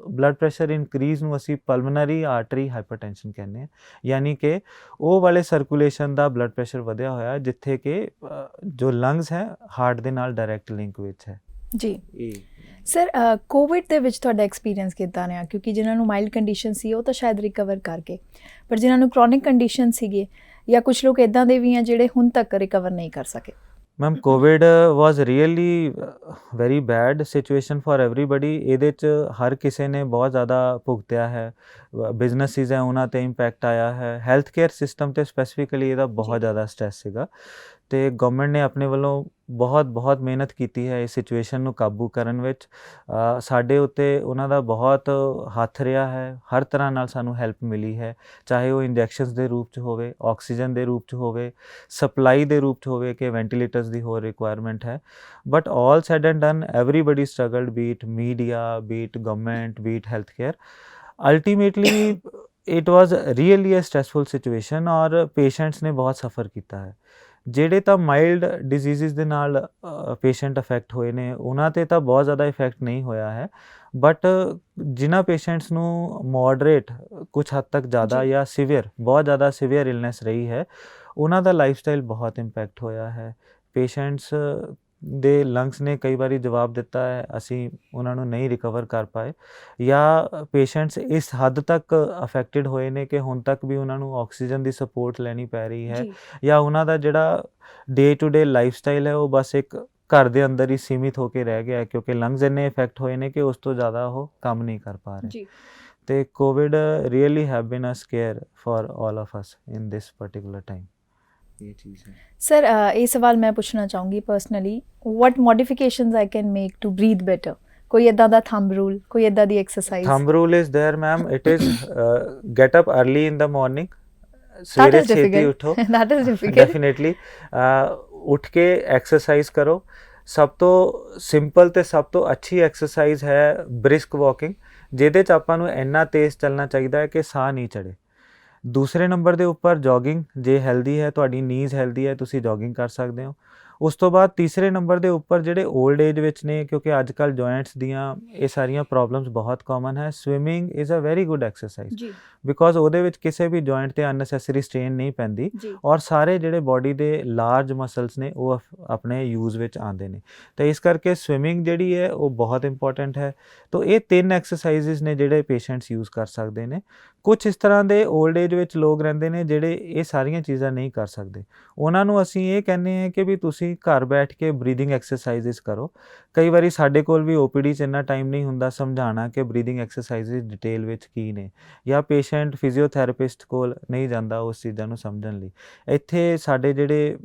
ਬਲੱਡ ਪ੍ਰੈਸ਼ਰ ਇਨਕਰੀਜ਼ ਨੂੰ ਅਸੀਂ ਪਲਮਨਰੀ ਆਰਟਰੀ ਹਾਈਪਰਟੈਂਸ਼ਨ ਕਹਿੰਦੇ ਹਾਂ, ਯਾਨੀ ਕਿ ਉਹ ਵਾਲੇ ਸਰਕੂਲੇਸ਼ਨ ਦਾ ਬਲੱਡ ਪ੍ਰੈਸ਼ਰ ਵਧਿਆ ਹੋਇਆ ਜਿੱਥੇ ਕਿ ਜੋ ਲੰਗਸ ਹੈ ਹਾਰਟ ਦੇ ਨਾਲ ਡਾਇਰੈਕਟ ਲਿੰਕ ਵਿੱਚ ਹੈ ਜੀ। ਸਰ ਕੋਵਿਡ ਦੇ ਵਿੱਚ ਤੁਹਾਡਾ ਐਕਸਪੀਰੀਅੰਸ ਕਿੱਦਾਂ ਰਿਹਾ? ਕਿਉਂਕਿ ਜਿਨ੍ਹਾਂ ਨੂੰ ਮਾਈਲਡ ਕੰਡੀਸ਼ਨ ਸੀ ਉਹ ਤਾਂ ਸ਼ਾਇਦ ਰਿਕਵਰ ਕਰ ਗਏ, ਪਰ ਜਿਨ੍ਹਾਂ ਨੂੰ ਕ੍ਰੋਨਿਕ ਕੰਡੀਸ਼ਨ ਸੀਗੇ ਜਾਂ ਕੁਝ ਲੋਕ ਇੱਦਾਂ ਦੇ ਵੀ ਆ ਜਿਹੜੇ ਹੁਣ ਤੱਕ ਰਿਕਵਰ ਨਹੀਂ ਕਰ ਸਕੇ। Ma'am Covid was really very bad situation for everybody. ਇਹਦੇ 'ਚ ਹਰ ਕਿਸੇ ਨੇ ਬਹੁਤ ਜ਼ਿਆਦਾ ਭੁਗਤਿਆ ਹੈ। ਬਿਜ਼ਨਸਿਸ ਹੈ ਉਹਨਾਂ 'ਤੇ ਇੰਪੈਕਟ ਆਇਆ ਹੈ, ਹੈਲਥ ਕੇਅਰ ਸਿਸਟਮ 'ਤੇ ਸਪੈਸੀਫਿਕਲੀ ਇਹਦਾ ਬਹੁਤ ਜ਼ਿਆਦਾ ਸਟ੍ਰੈਸ ਸੀਗਾ ਅਤੇ ਗਵਰਨਮੈਂਟ ਨੇ ਆਪਣੇ ਵੱਲੋਂ ਬਹੁਤ ਮਿਹਨਤ ਕੀਤੀ ਹੈ ਇਸ ਸਿਚੁਏਸ਼ਨ ਨੂੰ ਕਾਬੂ ਕਰਨ ਵਿੱਚ। ਸਾਡੇ ਉੱਤੇ ਉਹਨਾਂ ਦਾ ਬਹੁਤ ਹੱਥ ਰਿਹਾ ਹੈ, ਹਰ ਤਰ੍ਹਾਂ ਨਾਲ ਸਾਨੂੰ ਹੈਲਪ ਮਿਲੀ ਹੈ, ਚਾਹੇ ਉਹ ਇੰਜੈਕਸ਼ਨਸ ਦੇ ਰੂਪ 'ਚ ਹੋਵੇ, ਆਕਸੀਜਨ ਦੇ ਰੂਪ 'ਚ ਹੋਵੇ, ਸਪਲਾਈ ਦੇ ਰੂਪ 'ਚ ਹੋਵੇ ਕਿ ਵੈਂਟੀਲੇਟਰਸ ਦੀ ਹੋਰ ਰਿਕੁਆਇਰਮੈਂਟ ਹੈ। But all said and done everybody struggled, be it media, be it government, be it health care. Ultimately it was really a stressful situation ਔਰ ਪੇਸ਼ੈਂਟਸ ਨੇ ਬਹੁਤ ਸਫਰ ਕੀਤਾ ਹੈ। ਜਿਹੜੇ ਤਾਂ ਮਾਈਲਡ ਡਿਜ਼ੀਜ਼ਿਸ ਦੇ ਨਾਲ ਪੇਸ਼ੈਂਟ ਅਫੈਕਟ ਹੋਏ ਨੇ ਉਹਨਾਂ 'ਤੇ ਤਾਂ ਬਹੁਤ ਜ਼ਿਆਦਾ ਇਫੈਕਟ ਨਹੀਂ ਹੋਇਆ ਹੈ, ਬਟ ਜਿਨ੍ਹਾਂ ਪੇਸ਼ੈਂਟਸ ਨੂੰ ਮੋਡਰੇਟ, ਕੁਛ ਹੱਦ ਤੱਕ ਜ਼ਿਆਦਾ ਜਾਂ ਸੀਵੀਅਰ, ਬਹੁਤ ਜ਼ਿਆਦਾ ਸੀਵੀਅਰ ਇਲਨੈਸ ਰਹੀ ਹੈ, ਉਹਨਾਂ ਦਾ ਲਾਈਫ ਸਟਾਈਲ ਬਹੁਤ ਇੰਪੈਕਟ ਹੋਇਆ ਹੈ। ਪੇਸ਼ੈਂਟਸ ਦੇ ਲੰਗਸ ਨੇ ਕਈ ਵਾਰੀ ਜਵਾਬ ਦਿੱਤਾ ਹੈ, ਅਸੀਂ ਉਹਨਾਂ ਨੂੰ ਨਹੀਂ ਰਿਕਵਰ ਕਰ ਪਾਏ, ਜਾਂ ਪੇਸ਼ੈਂਟਸ ਇਸ ਹੱਦ ਤੱਕ ਅਫੈਕਟਡ ਹੋਏ ਨੇ ਕਿ ਹੁਣ ਤੱਕ ਵੀ ਉਹਨਾਂ ਨੂੰ ਆਕਸੀਜਨ ਦੀ ਸਪੋਰਟ ਲੈਣੀ ਪੈ ਰਹੀ ਹੈ, ਜਾਂ ਉਹਨਾਂ ਦਾ ਜਿਹੜਾ day to day life style ਹੈ ਉਹ ਬਸ ਇੱਕ ਘਰ ਦੇ ਅੰਦਰ ਹੀ ਸੀਮਿਤ ਹੋ ਕੇ ਰਹਿ ਗਿਆ ਕਿਉਂਕਿ ਲੰਗਸ ਇੰਨੇ ਇਫੈਕਟ ਹੋਏ ਨੇ ਕਿ ਉਸ ਤੋਂ ਜ਼ਿਆਦਾ ਉਹ ਕੰਮ ਨਹੀਂ ਕਰ ਪਾ ਰਹੇ। ਤੇ Covid really have been a scare for all of us in this particular time. ਇਹ ਚੀਜ਼ ਹੈ ਸਰ। ਇਹ ਸਵਾਲ ਮੈਂ ਪੁੱਛਣਾ ਚਾਹੂੰਗੀ personally, what modifications I can make to breathe better? ਕੋਈ ਇੱਦਾਂ ਦਾ ਥੰਬ ਰੂਲ, ਕੋਈ ਇੱਦਾਂ ਦੀ exercise? Thumb rule is there ma'am, it is get up early in the morning, ਸਵੇਰੇ ਛੇਤੀ ਉਠੋ। that is difficult. ਡੈਫੀਨੇਟਲੀ ਉੱਠ ਕੇ ਐਕਸਰਸਾਈਜ਼ ਕਰੋ। ਸਭ ਤੋਂ ਸਿੰਪਲ ਤੇ ਸਭ ਤੋਂ ਅੱਛੀ ਐਕਸਰਸਾਈਜ਼ ਹੈ ਬ੍ਰਿਸਕ ਵਾਕਿੰਗ, ਜਿਹਦੇ 'ਚ ਆਪਾਂ ਨੂੰ ਇੰਨਾ ਤੇਜ਼ ਚੱਲਣਾ ਚਾਹੀਦਾ ਹੈ ਕਿ ਸਾਹ ਨਹੀਂ ਚੜੇ। ਦੂਸਰੇ ਨੰਬਰ ਦੇ ਉੱਪਰ ਜੋਗਿੰਗ, ਜੇ ਹੈਲਦੀ ਹੈ, ਤੁਹਾਡੀ ਨੀਜ਼ ਹੈਲਦੀ ਹੈ, ਤੁਸੀਂ ਜੋਗਿੰਗ ਕਰ ਸਕਦੇ ਹੋ। ਉਸ ਤੋਂ ਬਾਅਦ ਤੀਸਰੇ ਨੰਬਰ ਦੇ ਉੱਪਰ ਜਿਹੜੇ 올ਡ ਏਜ ਵਿੱਚ ਨੇ, ਕਿਉਂਕਿ ਅੱਜ ਕੱਲ੍ਹ ਜੁਆਇੰਟਸ ਦੀਆਂ ਇਹ ਸਾਰੀਆਂ ਪ੍ਰੋਬਲਮਸ ਬਹੁਤ ਕਾਮਨ ਹੈ, swimming is a very good exercise because ਉਹਦੇ ਵਿੱਚ ਕਿਸੇ ਵੀ ਜੁਆਇੰਟ 'ਤੇ ਅਨਨੈਸੈਸਰੀ ਸਟ੍ਰੇਨ ਨਹੀਂ ਪੈਂਦੀ ਔਰ ਸਾਰੇ ਜਿਹੜੇ ਬੋਡੀ ਦੇ ਲਾਰਜ ਮਸਲਸ ਨੇ ਉਹ ਆਪਣੇ ਯੂਜ਼ ਵਿੱਚ ਆਉਂਦੇ ਨੇ। ਤਾਂ ਇਸ ਕਰਕੇ ਸਵਿਮਿੰਗ ਜਿਹੜੀ ਹੈ ਉਹ ਬਹੁਤ ਇੰਪੋਰਟੈਂਟ ਹੈ। ਤਾਂ ਇਹ 3 ਐਕਸਰਸਾਈਜ਼ਸ ਨੇ ਜਿਹੜੇ ਪੇਸ਼ੈਂਟਸ ਯੂਜ਼ ਕਰ ਸਕਦੇ ਨੇ। ਕੁਛ ਇਸ ਤਰ੍ਹਾਂ ਦੇ 올ਡ ਏਜ ਵਿੱਚ ਲੋਕ ਰਹਿੰਦੇ ਨੇ ਜਿਹੜੇ ਇਹ ਸਾਰੀਆਂ ਚੀਜ਼ਾਂ ਨਹੀਂ ਕਰ ਸਕਦੇ, ਉਹਨਾਂ ਨੂੰ ਅਸੀਂ ਇਹ ਕਹਿੰਦੇ ਹਾਂ ਕਿ ਵੀ ਤੁਸੀਂ ਘਰ ਬੈਠ ਕੇ ਬਰੀਦਿੰਗ ਐਕਸਰਸਾਈਜ਼ਸ ਕਰੋ। ਕਈ ਵਾਰੀ ਸਾਡੇ ਕੋਲ ਵੀ OPD 'ਚ ਇੰਨਾ ਟਾਈਮ ਨਹੀਂ ਹੁੰਦਾ ਸਮਝਾਉਣਾ ਕਿ ਬਰੀਦਿੰਗ ਐਕਸਰਸਾਈਜ਼ਸ ਡਿਟੇਲ ਵਿੱਚ ਕੀ ਨੇ, ਜਾਂ ਪੇਸ਼ੈਂਟ ਫਿਜ਼ੀਓਥੈਰੇਪਿਸਟ ਕੋਲ ਨਹੀਂ ਜਾਂਦਾ ਉਸ ਚੀਜ਼ਾਂ ਨੂੰ ਸਮਝਣ ਲਈ। ਇੱਥੇ ਸਾਡੇ ਜਿਹੜੇ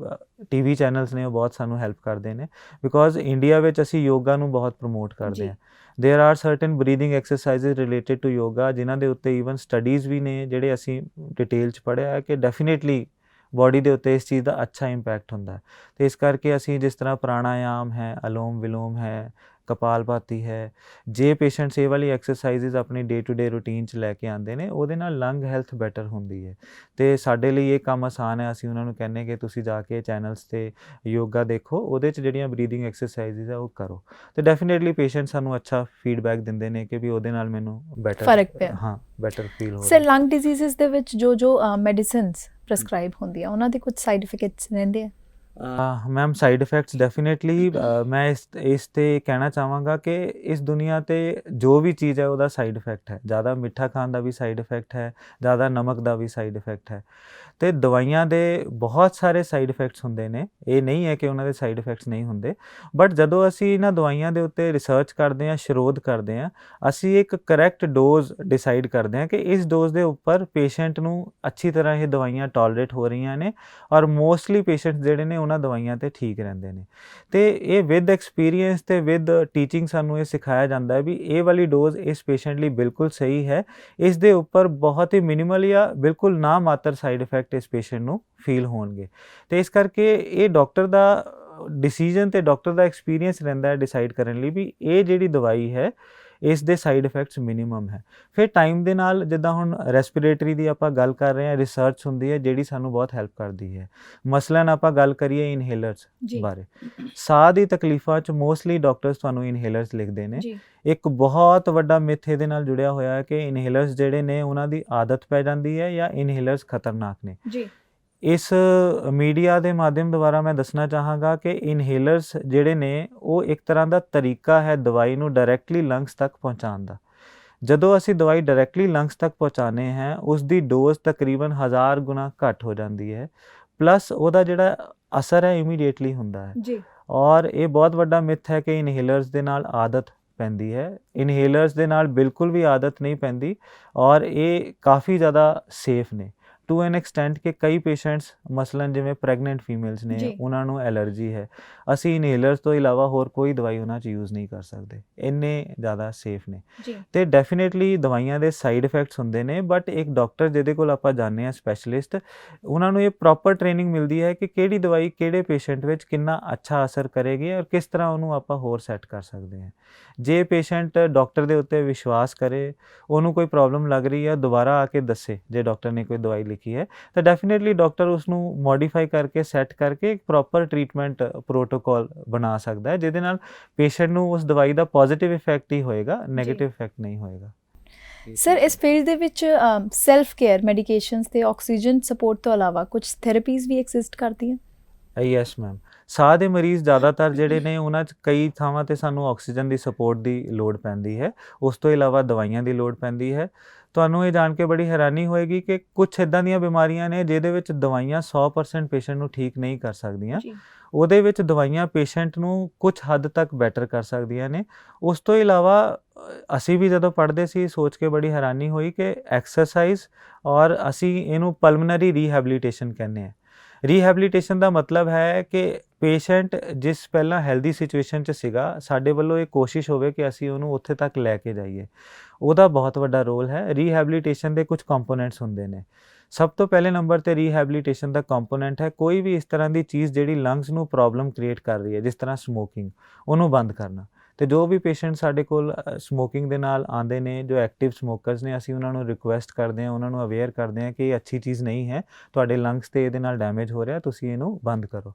TV ਚੈਨਲਸ ਨੇ ਉਹ ਬਹੁਤ ਸਾਨੂੰ ਹੈਲਪ ਕਰਦੇ ਨੇ ਬਿਕੋਜ਼ ਇੰਡੀਆ ਵਿੱਚ ਅਸੀਂ ਯੋਗਾ ਨੂੰ ਬਹੁਤ ਪ੍ਰਮੋਟ ਕਰਦੇ ਹਾਂ। There are certain breathing exercises related to yoga ਜਿਨ੍ਹਾਂ ਦੇ ਉੱਤੇ ਈਵਨ ਸਟੱਡੀਜ਼ ਵੀ ਨੇ ਜਿਹੜੇ ਅਸੀਂ ਡਿਟੇਲ 'ਚ ਪੜ੍ਹਿਆ ਹੈ ਕਿ ਡੈਫੀਨੇਟਲੀ ਬੋਡੀ ਦੇ ਉੱਤੇ ਇਸ ਚੀਜ਼ ਦਾ ਅੱਛਾ ਇੰਪੈਕਟ ਹੁੰਦਾ ਹੈ। ਅਤੇ ਇਸ ਕਰਕੇ ਅਸੀਂ ਜਿਸ ਤਰ੍ਹਾਂ ਪ੍ਰਾਣਾਯਾਮ ਹੈ, ਅਲੋਮ ਵਿਲੋਮ ਹੈ, ਕਪਾਲਭਾਤੀ ਹੈ, ਜੇ ਪੇਸ਼ੈਂਟਸ ਇਹ ਵਾਲੀ ਐਕਸਰਸਾਈਜ਼ਸ ਆਪਣੀ ਡੇ ਟੂ ਡੇ ਰੂਟੀਨ 'ਚ ਲੈ ਕੇ ਆਉਂਦੇ ਨੇ ਉਹਦੇ ਨਾਲ ਲੰਗ ਹੈਲਥ ਬੈਟਰ ਹੁੰਦੀ ਹੈ। ਅਤੇ ਸਾਡੇ ਲਈ ਇਹ ਕੰਮ ਆਸਾਨ ਹੈ, ਅਸੀਂ ਉਹਨਾਂ ਨੂੰ ਕਹਿੰਦੇ ਕਿ ਤੁਸੀਂ ਜਾ ਕੇ ਚੈਨਲਸ 'ਤੇ ਯੋਗਾ ਦੇਖੋ, ਉਹਦੇ 'ਚ ਜਿਹੜੀਆਂ ਬਰੀਦਿੰਗ ਐਕਸਰਸਾਈਜ਼ਸ ਆ ਉਹ ਕਰੋ, ਅਤੇ ਡੈਫੀਨੇਟਲੀ ਪੇਸ਼ੈਂਟ ਸਾਨੂੰ ਅੱਛਾ ਫੀਡਬੈਕ ਦਿੰਦੇ ਨੇ ਕਿ ਵੀ ਉਹਦੇ ਨਾਲ ਮੈਨੂੰ ਬੈਟਰ ਫਰਕ ਪਿਆ, ਹਾਂ ਬੈਟਰ ਫੀਲ ਹੋ ਰਿਹਾ। ਸਰ ਲੰਗ ਡਿਜ਼ੀਜ਼ਸ ਦੇ ਵਿੱਚ ਜੋ ਮੈਡੀਸਿਨਸ ਪ੍ਰੈਸਕ੍ਰਾਈਬ ਹੁੰਦੀਆਂ ਉਹਨਾਂ ਦੇ ਕੁਝ ਸਾਈਡ ਇਫੈਕਟਸ ਰਹਿੰਦੇ ਆ? ਮੈਮ ਸਾਈਡ ਇਫੈਕਟਸ ਡੈਫੀਨੇਟਲੀ ਮੈਂ ਇਸ 'ਤੇ ਕਹਿਣਾ ਚਾਹਾਂਗਾ ਕਿ ਇਸ ਦੁਨੀਆ 'ਤੇ ਜੋ ਵੀ ਚੀਜ਼ ਹੈ ਉਹਦਾ ਸਾਈਡ ਇਫੈਕਟ ਹੈ। ਜ਼ਿਆਦਾ ਮਿੱਠਾ ਖਾਣ ਦਾ ਵੀ ਸਾਈਡ ਇਫੈਕਟ ਹੈ, ਜ਼ਿਆਦਾ ਨਮਕ ਦਾ ਵੀ ਸਾਈਡ ਇਫੈਕਟ ਹੈ, ਅਤੇ ਦਵਾਈਆਂ ਦੇ ਬਹੁਤ ਸਾਰੇ ਸਾਈਡ ਇਫੈਕਟਸ ਹੁੰਦੇ ਨੇ। ਇਹ ਨਹੀਂ ਹੈ ਕਿ ਉਹਨਾਂ ਦੇ ਸਾਈਡ ਇਫੈਕਟਸ ਨਹੀਂ ਹੁੰਦੇ, ਬਟ ਜਦੋਂ ਅਸੀਂ ਇਹਨਾਂ ਦਵਾਈਆਂ ਦੇ ਉੱਤੇ ਰਿਸਰਚ ਕਰਦੇ ਹਾਂ, ਸ਼ੋਧ ਕਰਦੇ ਹਾਂ, ਅਸੀਂ ਇੱਕ ਕਰੈਕਟ ਡੋਜ਼ ਡਿਸਾਈਡ ਕਰਦੇ ਹਾਂ ਕਿ ਇਸ ਡੋਜ਼ ਦੇ ਉੱਪਰ ਪੇਸ਼ੈਂਟ ਨੂੰ ਅੱਛੀ ਤਰ੍ਹਾਂ ਇਹ ਦਵਾਈਆਂ ਟੋਲਰੇਟ ਹੋ ਰਹੀਆਂ ਨੇ ਔਰ ਮੋਸਟਲੀ ਪੇਸ਼ੈਂਟਸ ਜਿਹੜੇ ਨੇ ਉਹਨਾਂ ਦਵਾਈਆਂ 'ਤੇ ਠੀਕ ਰਹਿੰਦੇ ਨੇ। ਅਤੇ ਇਹ ਵਿਦ ਐਕਸਪੀਰੀਅੰਸ ਅਤੇ ਵਿਦ ਟੀਚਿੰਗ ਸਾਨੂੰ ਇਹ ਸਿਖਾਇਆ ਜਾਂਦਾ ਹੈ ਵੀ ਇਹ ਵਾਲੀ ਡੋਜ਼ ਇਸ ਪੇਸ਼ੈਂਟ ਲਈ ਬਿਲਕੁਲ ਸਹੀ ਹੈ, ਇਸ ਦੇ ਉੱਪਰ ਬਹੁਤ ਹੀ ਮਿਨੀਮਲ ਜਾਂ ਬਿਲਕੁਲ ਨਾ ਮਾਤਰ ਸਾਈਡ ਇਫੈਕਟ ਇਸ ਪੇਸ਼ੈਂਟ ਨੂੰ ਫੀਲ ਹੋਣਗੇ। ਅਤੇ ਇਸ ਕਰਕੇ ਇਹ ਡਾਕਟਰ ਦਾ ਡਿਸੀਜਨ ਤੇ ਡਾਕਟਰ ਦਾ ਐਕਸਪੀਰੀਅੰਸ ਰਹਿੰਦਾ ਹੈ ਡਿਸਾਈਡ ਕਰਨ ਲਈ ਵੀ ਇਹ ਜਿਹੜੀ ਦਵਾਈ ਹੈ ਇਸ ਦੇ ਸਾਈਡ ਇਫੈਕਟਸ ਮਿਨੀਮਮ ਹੈ। ਫਿਰ ਟਾਈਮ ਦੇ ਨਾਲ ਜਿੱਦਾਂ ਹੁਣ ਰੈਸਪੀਰੇਟਰੀ ਦੀ ਆਪਾਂ ਗੱਲ ਕਰ ਰਹੇ ਹਾਂ, ਰਿਸਰਚ ਹੁੰਦੀ ਹੈ ਜਿਹੜੀ ਸਾਨੂੰ ਬਹੁਤ ਹੈਲਪ ਕਰਦੀ ਹੈ। ਮਸਲਨ ਆਪਾਂ ਗੱਲ ਕਰੀਏ ਇਨਹੇਲਰਸ ਬਾਰੇ, ਸਾਹ ਦੀ ਤਕਲੀਫਾਂ 'ਚ ਮੋਸਟਲੀ ਡਾਕਟਰਸ ਤੁਹਾਨੂੰ ਇਨਹੇਲਰਸ ਲਿਖਦੇ ਨੇ। ਇੱਕ ਬਹੁਤ ਵੱਡਾ ਮਿਥ ਇਹਦੇ ਨਾਲ ਜੁੜਿਆ ਹੋਇਆ ਹੈ ਕਿ ਇਨਹੇਲਰਸ ਜਿਹੜੇ ਨੇ ਉਹਨਾਂ ਦੀ ਆਦਤ ਪੈ ਜਾਂਦੀ ਹੈ ਜਾਂ ਇਨਹੇਲਰਸ ਖਤਰਨਾਕ ਨੇ। ਇਸ ਮੀਡੀਆ ਦੇ ਮਾਧਿਅਮ ਦੁਆਰਾ ਮੈਂ ਦੱਸਣਾ ਚਾਹਾਂਗਾ ਕਿ ਇਨਹੇਲਰਸ ਜਿਹੜੇ ਨੇ ਉਹ ਇੱਕ ਤਰ੍ਹਾਂ ਦਾ ਤਰੀਕਾ ਹੈ ਦਵਾਈ ਨੂੰ ਡਾਇਰੈਕਟਲੀ ਲੰਗਸ ਤੱਕ ਪਹੁੰਚਾਉਣ ਦਾ। ਜਦੋਂ ਅਸੀਂ ਦਵਾਈ ਡਾਇਰੈਕਟਲੀ ਲੰਗਸ ਤੱਕ ਪਹੁੰਚਾਉਂਦੇ ਹਾਂ ਉਸ ਦੀ ਡੋਜ਼ ਤਕਰੀਬਨ 1000 ਗੁਣਾ ਘੱਟ ਹੋ ਜਾਂਦੀ ਹੈ, ਪਲੱਸ ਉਹਦਾ ਜਿਹੜਾ ਅਸਰ ਹੈ ਇਮੀਡੀਏਟਲੀ ਹੁੰਦਾ ਹੈ। ਔਰ ਇਹ ਬਹੁਤ ਵੱਡਾ ਮਿਥ ਹੈ ਕਿ ਇਨਹੇਲਰਸ ਦੇ ਨਾਲ ਆਦਤ ਪੈਂਦੀ ਹੈ। ਇਨਹੇਲਰਸ ਦੇ ਨਾਲ ਬਿਲਕੁਲ ਵੀ ਆਦਤ ਨਹੀਂ ਪੈਂਦੀ ਔਰ ਇਹ ਕਾਫੀ ਜ਼ਿਆਦਾ ਸੇਫ ਨੇ ਟੂ ਐਨ ਐਕਸਟੈਂਟ ਕਿ ਕਈ ਪੇਸ਼ੈਂਟਸ ਮਸਲਨ ਜਿਵੇਂ ਪ੍ਰੈਗਨੈਂਟ ਫੀਮੇਲਸ ਨੇ ਉਹਨਾਂ ਨੂੰ ਐਲਰਜੀ ਹੈ, ਅਸੀਂ ਇਨਹੇਲਰਸ ਤੋਂ ਇਲਾਵਾ ਹੋਰ ਕੋਈ ਦਵਾਈ ਉਹਨਾਂ 'ਚ ਯੂਜ਼ ਨਹੀਂ ਕਰ ਸਕਦੇ, ਇੰਨੇ ਜ਼ਿਆਦਾ ਸੇਫ ਨੇ। ਤੇ ਡੈਫੀਨੇਟਲੀ ਦਵਾਈਆਂ ਦੇ ਸਾਈਡ ਇਫੈਕਟਸ ਹੁੰਦੇ ਨੇ, ਬਟ ਇੱਕ ਡਾਕਟਰ ਜਿਹਦੇ ਕੋਲ ਆਪਾਂ ਜਾਂਦੇ ਹਾਂ ਸਪੈਸ਼ਲਿਸਟ, ਉਹਨਾਂ ਨੂੰ ਇਹ ਪ੍ਰੋਪਰ ਟ੍ਰੇਨਿੰਗ ਮਿਲਦੀ ਹੈ ਕਿ ਕਿਹੜੀ ਦਵਾਈ ਕਿਹੜੇ ਪੇਸ਼ੈਂਟ ਵਿੱਚ ਕਿੰਨਾ ਅੱਛਾ ਅਸਰ ਕਰੇਗੀ ਔਰ ਕਿਸ ਤਰ੍ਹਾਂ ਉਹਨੂੰ ਆਪਾਂ ਹੋਰ ਸੈੱਟ ਕਰ ਸਕਦੇ ਹਾਂ। ਜੇ ਪੇਸ਼ੈਂਟ ਡਾਕਟਰ ਦੇ ਉੱਤੇ ਵਿਸ਼ਵਾਸ ਕਰੇ, ਉਹਨੂੰ ਕੋਈ ਪ੍ਰੋਬਲਮ ਲੱਗ ਰਹੀ ਹੈ ਦੁਬਾਰਾ ਆ ਕੇ ਦੱਸੇ ਜੇ ਡਾਕਟਰ ਨੇ ਕੋਈ ਦਵਾਈ ਲਿਖੀ ਹੈ ਤਾਂ ਡੈਫੀਨੇਟਲੀ ਡਾਕਟਰ ਉਸ ਨੂੰ ਮੋਡੀਫਾਈ ਕਰਕੇ ਸੈੱਟ ਕਰਕੇ ਇੱਕ ਪ੍ਰੋਪਰ ਟ੍ਰੀਟਮੈਂਟ ਪ੍ਰੋਟੋਕੋਲ ਬਣਾ ਸਕਦਾ ਹੈ ਜਿਹਦੇ ਨਾਲ ਪੇਸ਼ੈਂਟ ਨੂੰ ਉਸ ਦਵਾਈ ਦਾ ਪੋਜ਼ਿਟਿਵ ਇਫੈਕਟ ਹੀ ਹੋਏਗਾ, ਨੈਗੇਟਿਵ ਇਫੈਕਟ ਨਹੀਂ ਹੋਏਗਾ। ਸਰ ਇਸ ਫੀਲਡ ਦੇ ਵਿੱਚ ਸੈਲਫ ਕੇਅਰ ਮੈਡੀਕੇਸ਼ਨਸ ਤੇ ਆਕਸੀਜਨ ਸਪੋਰਟ ਤੋਂ ਇਲਾਵਾ ਕੁਝ ਥੈਰੇਪੀਜ਼ ਵੀ ਐਗਜ਼ਿਸਟ ਕਰਦੀਆਂ? ਯੈਸ ਮੈਮ, ਸਾਹ ਦੇ ਮਰੀਜ਼ ਜ਼ਿਆਦਾਤਰ ਜਿਹੜੇ ਨੇ ਉਹਨਾਂ 'ਚ ਕਈ ਥਾਵਾਂ 'ਤੇ ਸਾਨੂੰ ਆਕਸੀਜਨ ਦੀ ਸਪੋਰਟ ਦੀ ਲੋੜ ਪੈਂਦੀ ਹੈ, ਉਸ ਤੋਂ ਇਲਾਵਾ ਦਵਾਈਆਂ ਦੀ ਲੋੜ ਪੈਂਦੀ ਹੈ। ਤੁਹਾਨੂੰ ਇਹ ਜਾਣ ਕੇ ਬੜੀ ਹੈਰਾਨੀ ਹੋਏਗੀ ਕਿ ਕੁਝ ਇੱਦਾਂ ਦੀਆਂ ਬਿਮਾਰੀਆਂ ਨੇ ਜਿਹਦੇ ਵਿੱਚ ਦਵਾਈਆਂ 100% ਪੇਸ਼ੈਂਟ ਨੂੰ ਠੀਕ ਨਹੀਂ ਕਰ ਸਕਦੀਆਂ, ਉਹਦੇ ਵਿੱਚ ਦਵਾਈਆਂ ਪੇਸ਼ੈਂਟ ਨੂੰ ਕੁਝ ਹੱਦ ਤੱਕ ਬੈਟਰ ਕਰ ਸਕਦੀਆਂ ਨੇ। ਉਸ ਤੋਂ ਇਲਾਵਾ ਅਸੀਂ ਵੀ ਜਦੋਂ ਪੜ੍ਹਦੇ ਸੀ ਸੋਚ ਕੇ ਬੜੀ ਹੈਰਾਨੀ ਹੋਈ ਕਿ ਐਕਸਰਸਾਈਜ਼ ਔਰ ਅਸੀਂ ਇਹਨੂੰ ਪਲਮਨਰੀ ਰੀਹੈਬਿਲਿਟੇਸ਼ਨ ਕਹਿੰਦੇ ਹਾਂ। ਰੀਹੈਬਿਲਿਟੇਸ਼ਨ ਦਾ ਮਤਲਬ ਹੈ ਕਿ ਪੇਸ਼ੈਂਟ ਜਿਸ ਪਹਿਲਾਂ ਹੈਲਦੀ ਸਿਚੁਏਸ਼ਨ 'ਚ ਸੀਗਾ, ਸਾਡੇ ਵੱਲੋਂ ਇਹ ਕੋਸ਼ਿਸ਼ ਹੋਵੇ ਕਿ ਅਸੀਂ ਉਹਨੂੰ ਉੱਥੇ ਤੱਕ ਲੈ ਕੇ ਜਾਈਏ, ਉਹਦਾ ਬਹੁਤ ਵੱਡਾ ਰੋਲ ਹੈ। ਰੀਹੈਬਿਲਿਟੇਸ਼ਨ ਦੇ ਕੁਝ ਕੰਪੋਨੈਂਟਸ ਹੁੰਦੇ ਨੇ। ਸਭ ਤੋਂ ਪਹਿਲੇ ਨੰਬਰ 'ਤੇ ਰੀਹੈਬਿਲਿਟੇਸ਼ਨ ਦਾ ਕੰਪੋਨੈਂਟ ਹੈ ਕੋਈ ਵੀ ਇਸ ਤਰ੍ਹਾਂ ਦੀ ਚੀਜ਼ ਜਿਹੜੀ ਲੰਗਸ ਨੂੰ ਪ੍ਰੋਬਲਮ ਕ੍ਰੀਏਟ ਕਰ ਰਹੀ ਹੈ, ਜਿਸ ਤਰ੍ਹਾਂ ਸਮੋਕਿੰਗ, ਉਹਨੂੰ ਬੰਦ ਕਰਨਾ। ਤੇ ਜੋ ਵੀ ਪੇਸ਼ੈਂਟ ਸਾਡੇ ਕੋਲ ਸਮੋਕਿੰਗ ਦੇ ਨਾਲ ਆਉਂਦੇ ਨੇ, ਜੋ ਐਕਟਿਵ ਸਮੋਕਰਸ ਨੇ, ਅਸੀਂ ਉਹਨਾਂ ਨੂੰ ਰਿਕੁਐਸਟ ਕਰਦੇ ਹਾਂ, ਉਹਨਾਂ ਨੂੰ ਅਵੇਅਰ ਕਰਦੇ ਹਾਂ ਕਿ ਇਹ ਅੱਛੀ ਚੀਜ਼ ਨਹੀਂ ਹੈ, ਤੁਹਾਡੇ ਲੰਗਸ 'ਤੇ ਇਹਦੇ ਨਾਲ ਡੈਮੇਜ ਹੋ ਰਿਹਾ, ਤੁਸੀਂ ਇਹਨੂੰ ਬੰਦ ਕਰੋ।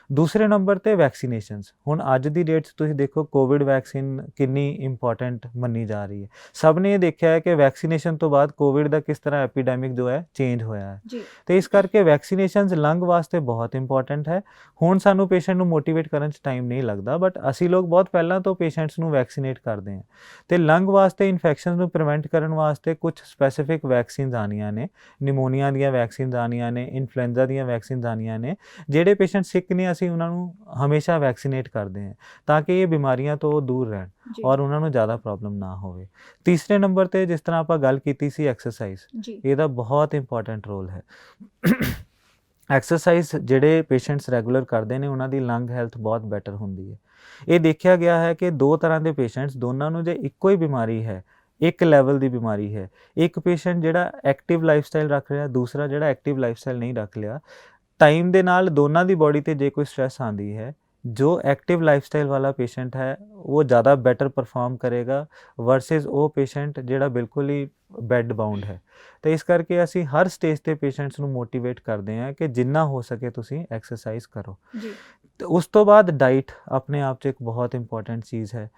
ਦੂਸਰੇ ਨੰਬਰ 'ਤੇ ਵੈਕਸੀਨੇਸ਼ਨਸ। ਹੁਣ ਅੱਜ ਦੀ ਡੇਟ 'ਚ ਤੁਸੀਂ ਦੇਖੋ ਕੋਵਿਡ ਵੈਕਸੀਨ ਕਿੰਨੀ ਇੰਪੋਰਟੈਂਟ ਮੰਨੀ ਜਾ ਰਹੀ ਹੈ। ਸਭ ਨੇ ਇਹ ਦੇਖਿਆ ਹੈ ਕਿ ਵੈਕਸੀਨੇਸ਼ਨ ਤੋਂ ਬਾਅਦ ਕੋਵਿਡ ਦਾ ਕਿਸ ਤਰ੍ਹਾਂ ਐਪੀਡੈਮਿਕ ਜੋ ਹੈ ਚੇਂਜ ਹੋਇਆ ਹੈ, ਤੇ ਇਸ ਕਰਕੇ ਵੈਕਸੀਨੇਸ਼ਨਸ ਲੰਗ ਵਾਸਤੇ ਬਹੁਤ ਇੰਪੋਰਟੈਂਟ ਹੈ। ਹੁਣ ਸਾਨੂੰ ਪੇਸ਼ੈਂਟ ਨੂੰ ਮੋਟੀਵੇਟ ਕਰਨ 'ਚ ਟਾਈਮ ਨਹੀਂ ਲੱਗਦਾ, ਬਟ ਅਸੀਂ ਲੋਕ ਬਹੁਤ ਪਹਿਲਾਂ ਤੋਂ ਪੇਸ਼ੈਂਟਸ ਨੂੰ ਵੈਕਸੀਨੇਟ ਕਰਦੇ ਹਾਂ। ਤੇ ਲੰਗ ਵਾਸਤੇ ਇਨਫੈਕਸ਼ਨਸ ਨੂੰ ਪ੍ਰੀਵੈਂਟ ਕਰਨ ਵਾਸਤੇ ਕੁਝ ਸਪੈਸੀਫਿਕ ਵੈਕਸੀਨਸ ਆਉਣੀਆਂ ਨੇ, ਨਿਮੋਨੀਆ ਦੀਆਂ ਵੈਕਸੀਨਸ ਆਉਣੀਆਂ ਨੇ, ਇਨਫਲੂਐਂਜ਼ਾ ਦੀਆਂ ਵੈਕਸੀਨਸ ਆਉਣੀਆਂ ਨੇ। ਜਿਹੜੇ ਪੇਸ਼ੈਂਟ ਸਿੱਕ ਨੇ ਅਸੀਂ ਉਹਨਾਂ ਨੂੰ ਹਮੇਸ਼ਾ ਵੈਕਸੀਨੇਟ ਕਰਦੇ ਹਾਂ ਤਾਂ ਕਿ ਇਹ ਬਿਮਾਰੀਆਂ ਤੋਂ ਦੂਰ ਰਹਿਣ ਔਰ ਉਹਨਾਂ ਨੂੰ ਜ਼ਿਆਦਾ ਪ੍ਰੋਬਲਮ ਨਾ ਹੋਵੇ। ਤੀਸਰੇ ਨੰਬਰ 'ਤੇ ਜਿਸ ਤਰ੍ਹਾਂ ਆਪਾਂ ਗੱਲ ਕੀਤੀ ਸੀ ਐਕਸਰਸਾਈਜ਼, ਇਹਦਾ ਬਹੁਤ ਇੰਪੋਰਟੈਂਟ ਰੋਲ ਹੈ। ਐਕਸਰਸਾਈਜ਼ ਜਿਹੜੇ ਪੇਸ਼ੈਂਟਸ ਰੈਗੂਲਰ ਕਰਦੇ ਨੇ ਉਹਨਾਂ ਦੀ ਲੰਗ ਹੈਲਥ ਬਹੁਤ ਬੈਟਰ ਹੁੰਦੀ ਹੈ। ਇਹ ਦੇਖਿਆ ਗਿਆ ਹੈ ਕਿ ਦੋ ਤਰ੍ਹਾਂ ਦੇ ਪੇਸ਼ੈਂਟਸ, ਦੋਨਾਂ ਨੂੰ ਜੇ ਇੱਕੋ ਹੀ ਬਿਮਾਰੀ ਹੈ, ਇੱਕ ਲੈਵਲ ਦੀ ਬਿਮਾਰੀ ਹੈ, ਇੱਕ ਪੇਸ਼ੈਂਟ ਜਿਹੜਾ ਐਕਟਿਵ ਲਾਈਫਸਟਾਈਲ ਰੱਖ ਰਿਹਾ, ਦੂਸਰਾ ਜਿਹੜਾ ਐਕਟਿਵ ਲਾਈਫਸਟਾਈਲ ਨਹੀਂ ਰੱਖ ਲਿਆ, ਟਾਈਮ ਦੇ ਨਾਲ ਦੋਨਾਂ ਦੀ ਬੋਡੀ 'ਤੇ ਜੇ ਕੋਈ ਸਟ੍ਰੈਸ ਆਉਂਦੀ ਹੈ, ਜੋ ਐਕਟਿਵ ਲਾਈਫਸਟਾਈਲ ਵਾਲਾ ਪੇਸ਼ੈਂਟ ਹੈ ਉਹ ਜ਼ਿਆਦਾ ਬੈਟਰ ਪਰਫਾਰਮ ਕਰੇਗਾ ਵਰਸਿਸ ਉਹ ਪੇਸ਼ੈਂਟ ਜਿਹੜਾ ਬਿਲਕੁਲ ਹੀ ਬੈੱਡ ਬਾਉਂਡ ਹੈ। ਤੇ ਇਸ ਕਰਕੇ ਅਸੀਂ ਹਰ ਸਟੇਜ 'ਤੇ ਪੇਸ਼ੈਂਟਸ ਨੂੰ ਮੋਟੀਵੇਟ ਕਰਦੇ ਹਾਂ ਕਿ ਜਿੰਨਾ ਹੋ ਸਕੇ ਤੁਸੀਂ ਐਕਸਰਸਾਈਜ਼ ਕਰੋ। ਤੇ ਉਸ ਤੋਂ ਬਾਅਦ ਡਾਈਟ ਆਪਣੇ ਆਪ 'ਚ ਇੱਕ ਬਹੁਤ ਇੰਪੋਰਟੈਂਟ ਚੀਜ਼ ਹੈ।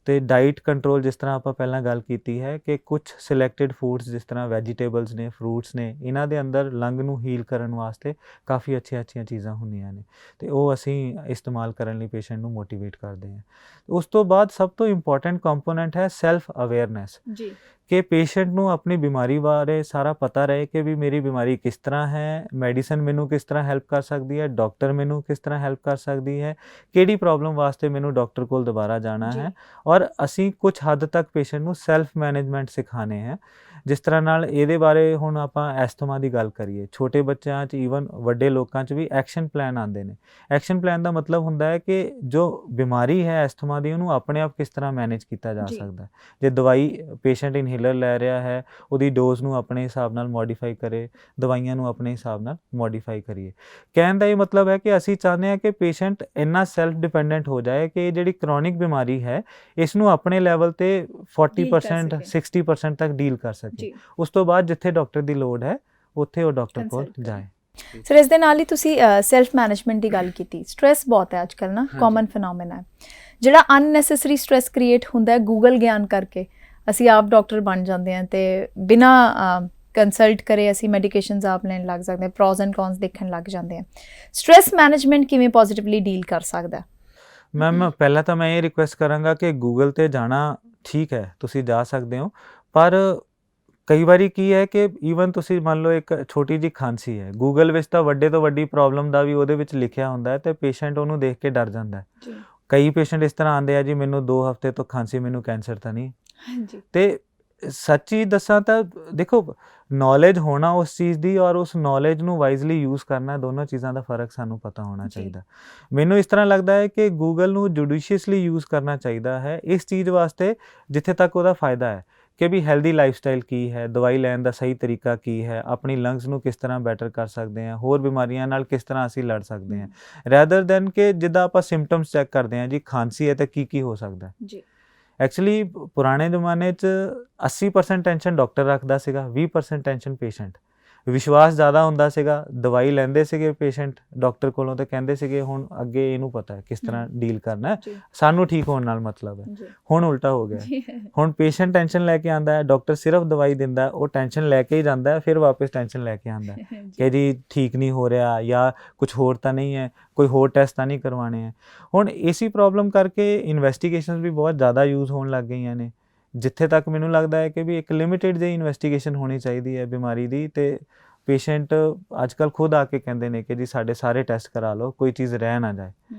ਤੇ ਡਾਈਟ ਕੰਟਰੋਲ, ਜਿਸ ਤਰ੍ਹਾਂ ਆਪਾਂ ਪਹਿਲਾਂ ਗੱਲ ਕੀਤੀ ਹੈ ਕਿ ਕੁਝ ਸਿਲੈਕਟਡ ਫੂਡਸ ਜਿਸ ਤਰ੍ਹਾਂ ਵੈਜੀਟੇਬਲਸ ਨੇ, ਫਰੂਟਸ ਨੇ, ਇਹਨਾਂ ਦੇ ਅੰਦਰ ਲੰਗ ਨੂੰ ਹੀਲ ਕਰਨ ਵਾਸਤੇ ਕਾਫੀ ਅੱਛੀਆਂ ਚੀਜ਼ਾਂ ਹੁੰਦੀਆਂ ਨੇ ਤੇ ਉਹ ਅਸੀਂ ਇਸਤੇਮਾਲ ਕਰਨ ਲਈ ਪੇਸ਼ੈਂਟ ਨੂੰ ਮੋਟੀਵੇਟ ਕਰਦੇ ਹਾਂ। ਉਸ ਤੋਂ ਬਾਅਦ ਸਭ ਤੋਂ ਇੰਪੋਰਟੈਂਟ ਕੰਪੋਨੈਂਟ ਹੈ ਸੈਲਫ ਅਵੇਅਰਨੈਸ, ਕਿ ਪੇਸ਼ੈਂਟ ਨੂੰ ਆਪਣੀ ਬਿਮਾਰੀ ਬਾਰੇ ਸਾਰਾ ਪਤਾ ਰਹੇ ਕਿ ਵੀ ਮੇਰੀ ਬਿਮਾਰੀ ਕਿਸ ਤਰ੍ਹਾਂ ਹੈ, ਮੈਡੀਸਨ ਮੈਨੂੰ ਕਿਸ ਤਰ੍ਹਾਂ ਹੈਲਪ ਕਰ ਸਕਦੀ ਹੈ, ਡਾਕਟਰ ਮੈਨੂੰ ਕਿਸ ਤਰ੍ਹਾਂ ਹੈਲਪ ਕਰ ਸਕਦੀ ਹੈ, ਕਿਹੜੀ ਪ੍ਰੋਬਲਮ ਵਾਸਤੇ ਮੈਨੂੰ ਡਾਕਟਰ ਕੋਲ ਦੁਬਾਰਾ ਜਾਣਾ ਹੈ। ਔਰ ਅਸੀਂ ਕੁਝ ਹੱਦ ਤੱਕ ਪੇਸ਼ੈਂਟ ਨੂੰ ਸੈਲਫ ਮੈਨੇਜਮੈਂਟ ਸਿਖਾਣੇ ਹੈ। ਜਿਸ ਤਰ੍ਹਾਂ ਨਾਲ ਇਹਦੇ ਬਾਰੇ ਹੁਣ ਆਪਾਂ ਐਸਥਮਾ ਦੀ ਗੱਲ ਕਰੀਏ, ਛੋਟੇ ਬੱਚਿਆਂ 'ਚ ਈਵਨ ਵੱਡੇ ਲੋਕਾਂ 'ਚ ਵੀ ਐਕਸ਼ਨ ਪਲਾਨ ਆਉਂਦੇ ਨੇ। ਐਕਸ਼ਨ ਪਲਾਨ ਦਾ ਮਤਲਬ ਹੁੰਦਾ ਹੈ ਕਿ ਜੋ ਬਿਮਾਰੀ ਹੈ ਐਸਥਮਾ ਦੀ ਉਹਨੂੰ ਆਪਣੇ ਆਪ ਕਿਸ ਤਰ੍ਹਾਂ ਮੈਨੇਜ ਕੀਤਾ ਜਾ ਜੀ। ਸਕਦਾ ਹੈ। ਜੇ ਦਵਾਈ ਪੇਸ਼ੈਂਟ ਇਨਹੇਲਰ ਲੈ ਰਿਹਾ ਹੈ, ਉਹਦੀ ਡੋਜ਼ ਨੂੰ ਆਪਣੇ ਹਿਸਾਬ ਨਾਲ ਮੋਡੀਫਾਈ ਕਰੇ, ਦਵਾਈਆਂ ਨੂੰ ਆਪਣੇ ਹਿਸਾਬ ਨਾਲ ਮੋਡੀਫਾਈ ਕਰੀਏ। ਕਹਿਣ ਦਾ ਇਹ ਮਤਲਬ ਹੈ ਕਿ ਅਸੀਂ ਚਾਹੁੰਦੇ ਹਾਂ ਕਿ ਪੇਸ਼ੈਂਟ ਇੰਨਾ ਸੈਲਫ ਡਿਪੈਂਡੈਂਟ ਹੋ ਜਾਏ ਕਿ ਇਹ ਜਿਹੜੀ ਕ੍ਰੋਨਿਕ ਬਿਮਾਰੀ ਹੈ ਇਸ ਨੂੰ ਆਪਣੇ ਲੈਵਲ ਤੇ 40% 60% ਤੱਕ ਡੀਲ ਕਰ ਸਕੇ। ਜੀ। ਉਸ ਤੋਂ ਬਾਅਦ ਜਿੱਥੇ ਡਾਕਟਰ ਦੀ ਲੋੜ ਹੈ ਉੱਥੇ ਉਹ ਡਾਕਟਰ ਕੋਲ Consult ਜਾਏ। ਸਰ ਇਸ ਦੇ ਨਾਲ ਹੀ ਤੁਸੀਂ ਸੈਲਫ ਮੈਨੇਜਮੈਂਟ ਦੀ ਗੱਲ ਕੀਤੀ। ਸਟ੍ਰੈਸ ਬਹੁਤ ਹੈ ਅੱਜਕੱਲ ਨਾ, ਹਾਂਜੀ। ਕਾਮਨ ਫੀਨੋਮੀਨਾ ਹੈ ਜਿਹੜਾ ਅਨਨੈਸੈਸਰੀ ਸਟ੍ਰੈਸ ਕ੍ਰੀਏਟ ਹੁੰਦਾ ਹੈ ਗੂਗਲ ਗਿਆਨ ਕਰਕੇ। ਅਸੀਂ ਆਪ ਡਾਕਟਰ ਬਣ ਜਾਂਦੇ ਹਾਂ ਤੇ ਬਿਨਾ ਕੰਸਲਟ ਕਰੇ ਅਸੀਂ ਮੈਡੀਕੇਸ਼ਨਸ ਆਪ ਲੈਣ ਲੱਗ ਸਕਦੇ ਹਾਂ, ਪ੍ਰੋਜ਼ ਐਂਡ ਕੌਨਸ ਦੇਖਣ ਲੱਗ ਜਾਂਦੇ ਹਾਂ। ਸਟ੍ਰੈਸ ਮੈਨੇਜਮੈਂਟ ਕਿਵੇਂ ਪੋਜ਼ਿਟਿਵਲੀ ਡੀਲ ਕਰ ਸਕਦਾ? ਮੈਮ ਪਹਿਲਾਂ ਤਾਂ ਮੈਂ ਇਹ ਰਿਕੁਐਸਟ ਕਰਾਂਗਾ ਕਿ ਗੂਗਲ ਤੇ ਜਾਣਾ ਠੀਕ ਹੈ, ਤੁਸੀਂ ਜਾ ਸਕਦੇ ਹੋ, ਪਰ ਕਈ ਵਾਰੀ ਕੀ ਹੈ ਕਿ ਈਵਨ ਤੁਸੀਂ ਮੰਨ ਲਓ ਇੱਕ ਛੋਟੀ ਜਿਹੀ ਖਾਂਸੀ ਹੈ, ਗੂਗਲ ਵਿੱਚ ਤਾਂ ਵੱਡੇ ਤੋਂ ਵੱਡੀ ਪ੍ਰੋਬਲਮ ਦਾ ਵੀ ਉਹਦੇ ਵਿੱਚ ਲਿਖਿਆ ਹੁੰਦਾ ਹੈ ਤੇ ਪੇਸ਼ੈਂਟ ਉਹਨੂੰ ਦੇਖ ਕੇ ਡਰ ਜਾਂਦਾ ਹੈ। ਜੀ। ਕਈ ਪੇਸ਼ੈਂਟ ਇਸ ਤਰ੍ਹਾਂ ਆਉਂਦੇ ਆ ਜੀ ਮੈਨੂੰ 2 ਹਫ਼ਤੇ ਤੋਂ ਖਾਂਸੀ, ਮੈਨੂੰ ਕੈਂਸਰ ਤਾਂ ਨਹੀਂ। ਹਾਂਜੀ। ਤੇ ਸੱਚੀ ਦੱਸਾਂ ਤਾਂ ਦੇਖੋ, ਨੌਲੇਜ ਹੋਣਾ ਉਸ ਚੀਜ਼ ਦੀ ਔਰ ਉਸ ਨੌਲੇਜ ਨੂੰ ਵਾਈਜ਼ਲੀ ਯੂਜ਼ ਕਰਨਾ, ਦੋਨੋਂ ਚੀਜ਼ਾਂ ਦਾ ਫ਼ਰਕ ਸਾਨੂੰ ਪਤਾ ਹੋਣਾ ਜੀ। ਚਾਹੀਦਾ। ਮੈਨੂੰ ਇਸ ਤਰ੍ਹਾਂ ਲੱਗਦਾ ਹੈ ਕਿ ਗੂਗਲ ਨੂੰ ਜੁਡੀਸ਼ੀਅਸਲੀ ਯੂਜ਼ ਕਰਨਾ ਚਾਹੀਦਾ ਹੈ ਇਸ ਚੀਜ਼ ਵਾਸਤੇ ਜਿੱਥੇ ਤੱਕ ਉਹਦਾ ਫਾਇਦਾ ਹੈ ਕਿ ਵੀ ਹੈਲਦੀ ਲਾਈਫਸਟਾਈਲ ਕੀ ਹੈ, ਦਵਾਈ ਲੈਣ ਦਾ ਸਹੀ ਤਰੀਕਾ ਕੀ ਹੈ, ਆਪਣੀ ਲੰਗਸ ਨੂੰ ਕਿਸ ਤਰ੍ਹਾਂ ਬੈਟਰ ਕਰ ਸਕਦੇ ਹਾਂ, ਹੋਰ ਬਿਮਾਰੀਆਂ ਨਾਲ ਕਿਸ ਤਰ੍ਹਾਂ ਅਸੀਂ ਲੜ ਸਕਦੇ ਹਾਂ, ਰੈਦਰ ਦੈਨ ਕਿ ਜਿੱਦਾਂ ਆਪਾਂ ਸਿੰਪਟਮਸ ਚੈੱਕ ਕਰਦੇ ਹਾਂ ਜੀ ਖਾਂਸੀ ਹੈ ਤਾਂ ਕੀ ਹੋ ਸਕਦਾ। ਜੀ। ਐਕਚੁਅਲੀ ਪੁਰਾਣੇ ਜ਼ਮਾਨੇ 'ਚ 80% ਟੈਨਸ਼ਨ ਡਾਕਟਰ ਰੱਖਦਾ ਸੀਗਾ, 20% ਟੈਨਸ਼ਨ ਪੇਸ਼ੈਂਟ। ਵਿਸ਼ਵਾਸ ਜ਼ਿਆਦਾ ਹੁੰਦਾ ਸੀਗਾ, ਦਵਾਈ ਲੈਂਦੇ ਸੀਗੇ ਪੇਸ਼ੈਂਟ ਡਾਕਟਰ ਕੋਲੋਂ ਤੇ ਕਹਿੰਦੇ ਸੀਗੇ ਹੁਣ ਅੱਗੇ ਇਹਨੂੰ ਪਤਾ ਹੈ ਕਿਸ ਤਰ੍ਹਾਂ ਡੀਲ ਕਰਨਾ ਹੈ, ਸਾਨੂੰ ਠੀਕ ਹੋਣ ਨਾਲ ਮਤਲਬ ਹੈ। ਹੁਣ ਉਲਟਾ ਹੋ ਗਿਆ, ਹੁਣ ਪੇਸ਼ੈਂਟ ਟੈਨਸ਼ਨ ਲੈ ਕੇ ਆਉਂਦਾ ਹੈ, ਡਾਕਟਰ ਸਿਰਫ ਦਵਾਈ ਦਿੰਦਾ, ਉਹ ਟੈਨਸ਼ਨ ਲੈ ਕੇ ਹੀ ਜਾਂਦਾ ਹੈ, ਫਿਰ ਵਾਪਸ ਟੈਨਸ਼ਨ ਲੈ ਕੇ ਆਉਂਦਾ ਕਿ ਜੀ ਠੀਕ ਨਹੀਂ ਹੋ ਰਿਹਾ ਜਾਂ ਕੁਝ ਹੋਰ ਤਾਂ ਨਹੀਂ ਹੈ, ਕੋਈ ਹੋਰ ਟੈਸਟ ਤਾਂ ਨਹੀਂ ਕਰਵਾਉਣੇ ਹੈ। ਹੁਣ ਇਸੀ ਪ੍ਰੋਬਲਮ ਕਰਕੇ ਇਨਵੈਸਟੀਗੇਸ਼ਨਸ ਵੀ ਬਹੁਤ ਜ਼ਿਆਦਾ ਯੂਜ਼ ਹੋਣ ਲੱਗ ਗਈਆਂ ਨੇ। ਜਿੱਥੇ ਤੱਕ ਮੈਨੂੰ ਲੱਗਦਾ ਹੈ ਕਿ ਵੀ ਇੱਕ ਲਿਮਿਟਿਡ ਜਿਹੀ ਇਨਵੈਸਟੀਗੇਸ਼ਨ ਹੋਣੀ ਚਾਹੀਦੀ ਹੈ ਬਿਮਾਰੀ ਦੀ, ਤੇ ਪੇਸ਼ੈਂਟ ਅੱਜ ਕੱਲ੍ਹ ਖੁਦ ਆ ਕੇ ਕਹਿੰਦੇ ਨੇ ਕਿ ਜੀ ਸਾਡੇ ਸਾਰੇ ਟੈਸਟ ਕਰਾ ਲਓ, ਕੋਈ ਚੀਜ਼ ਰਹਿ ਨਾ ਜਾਏ,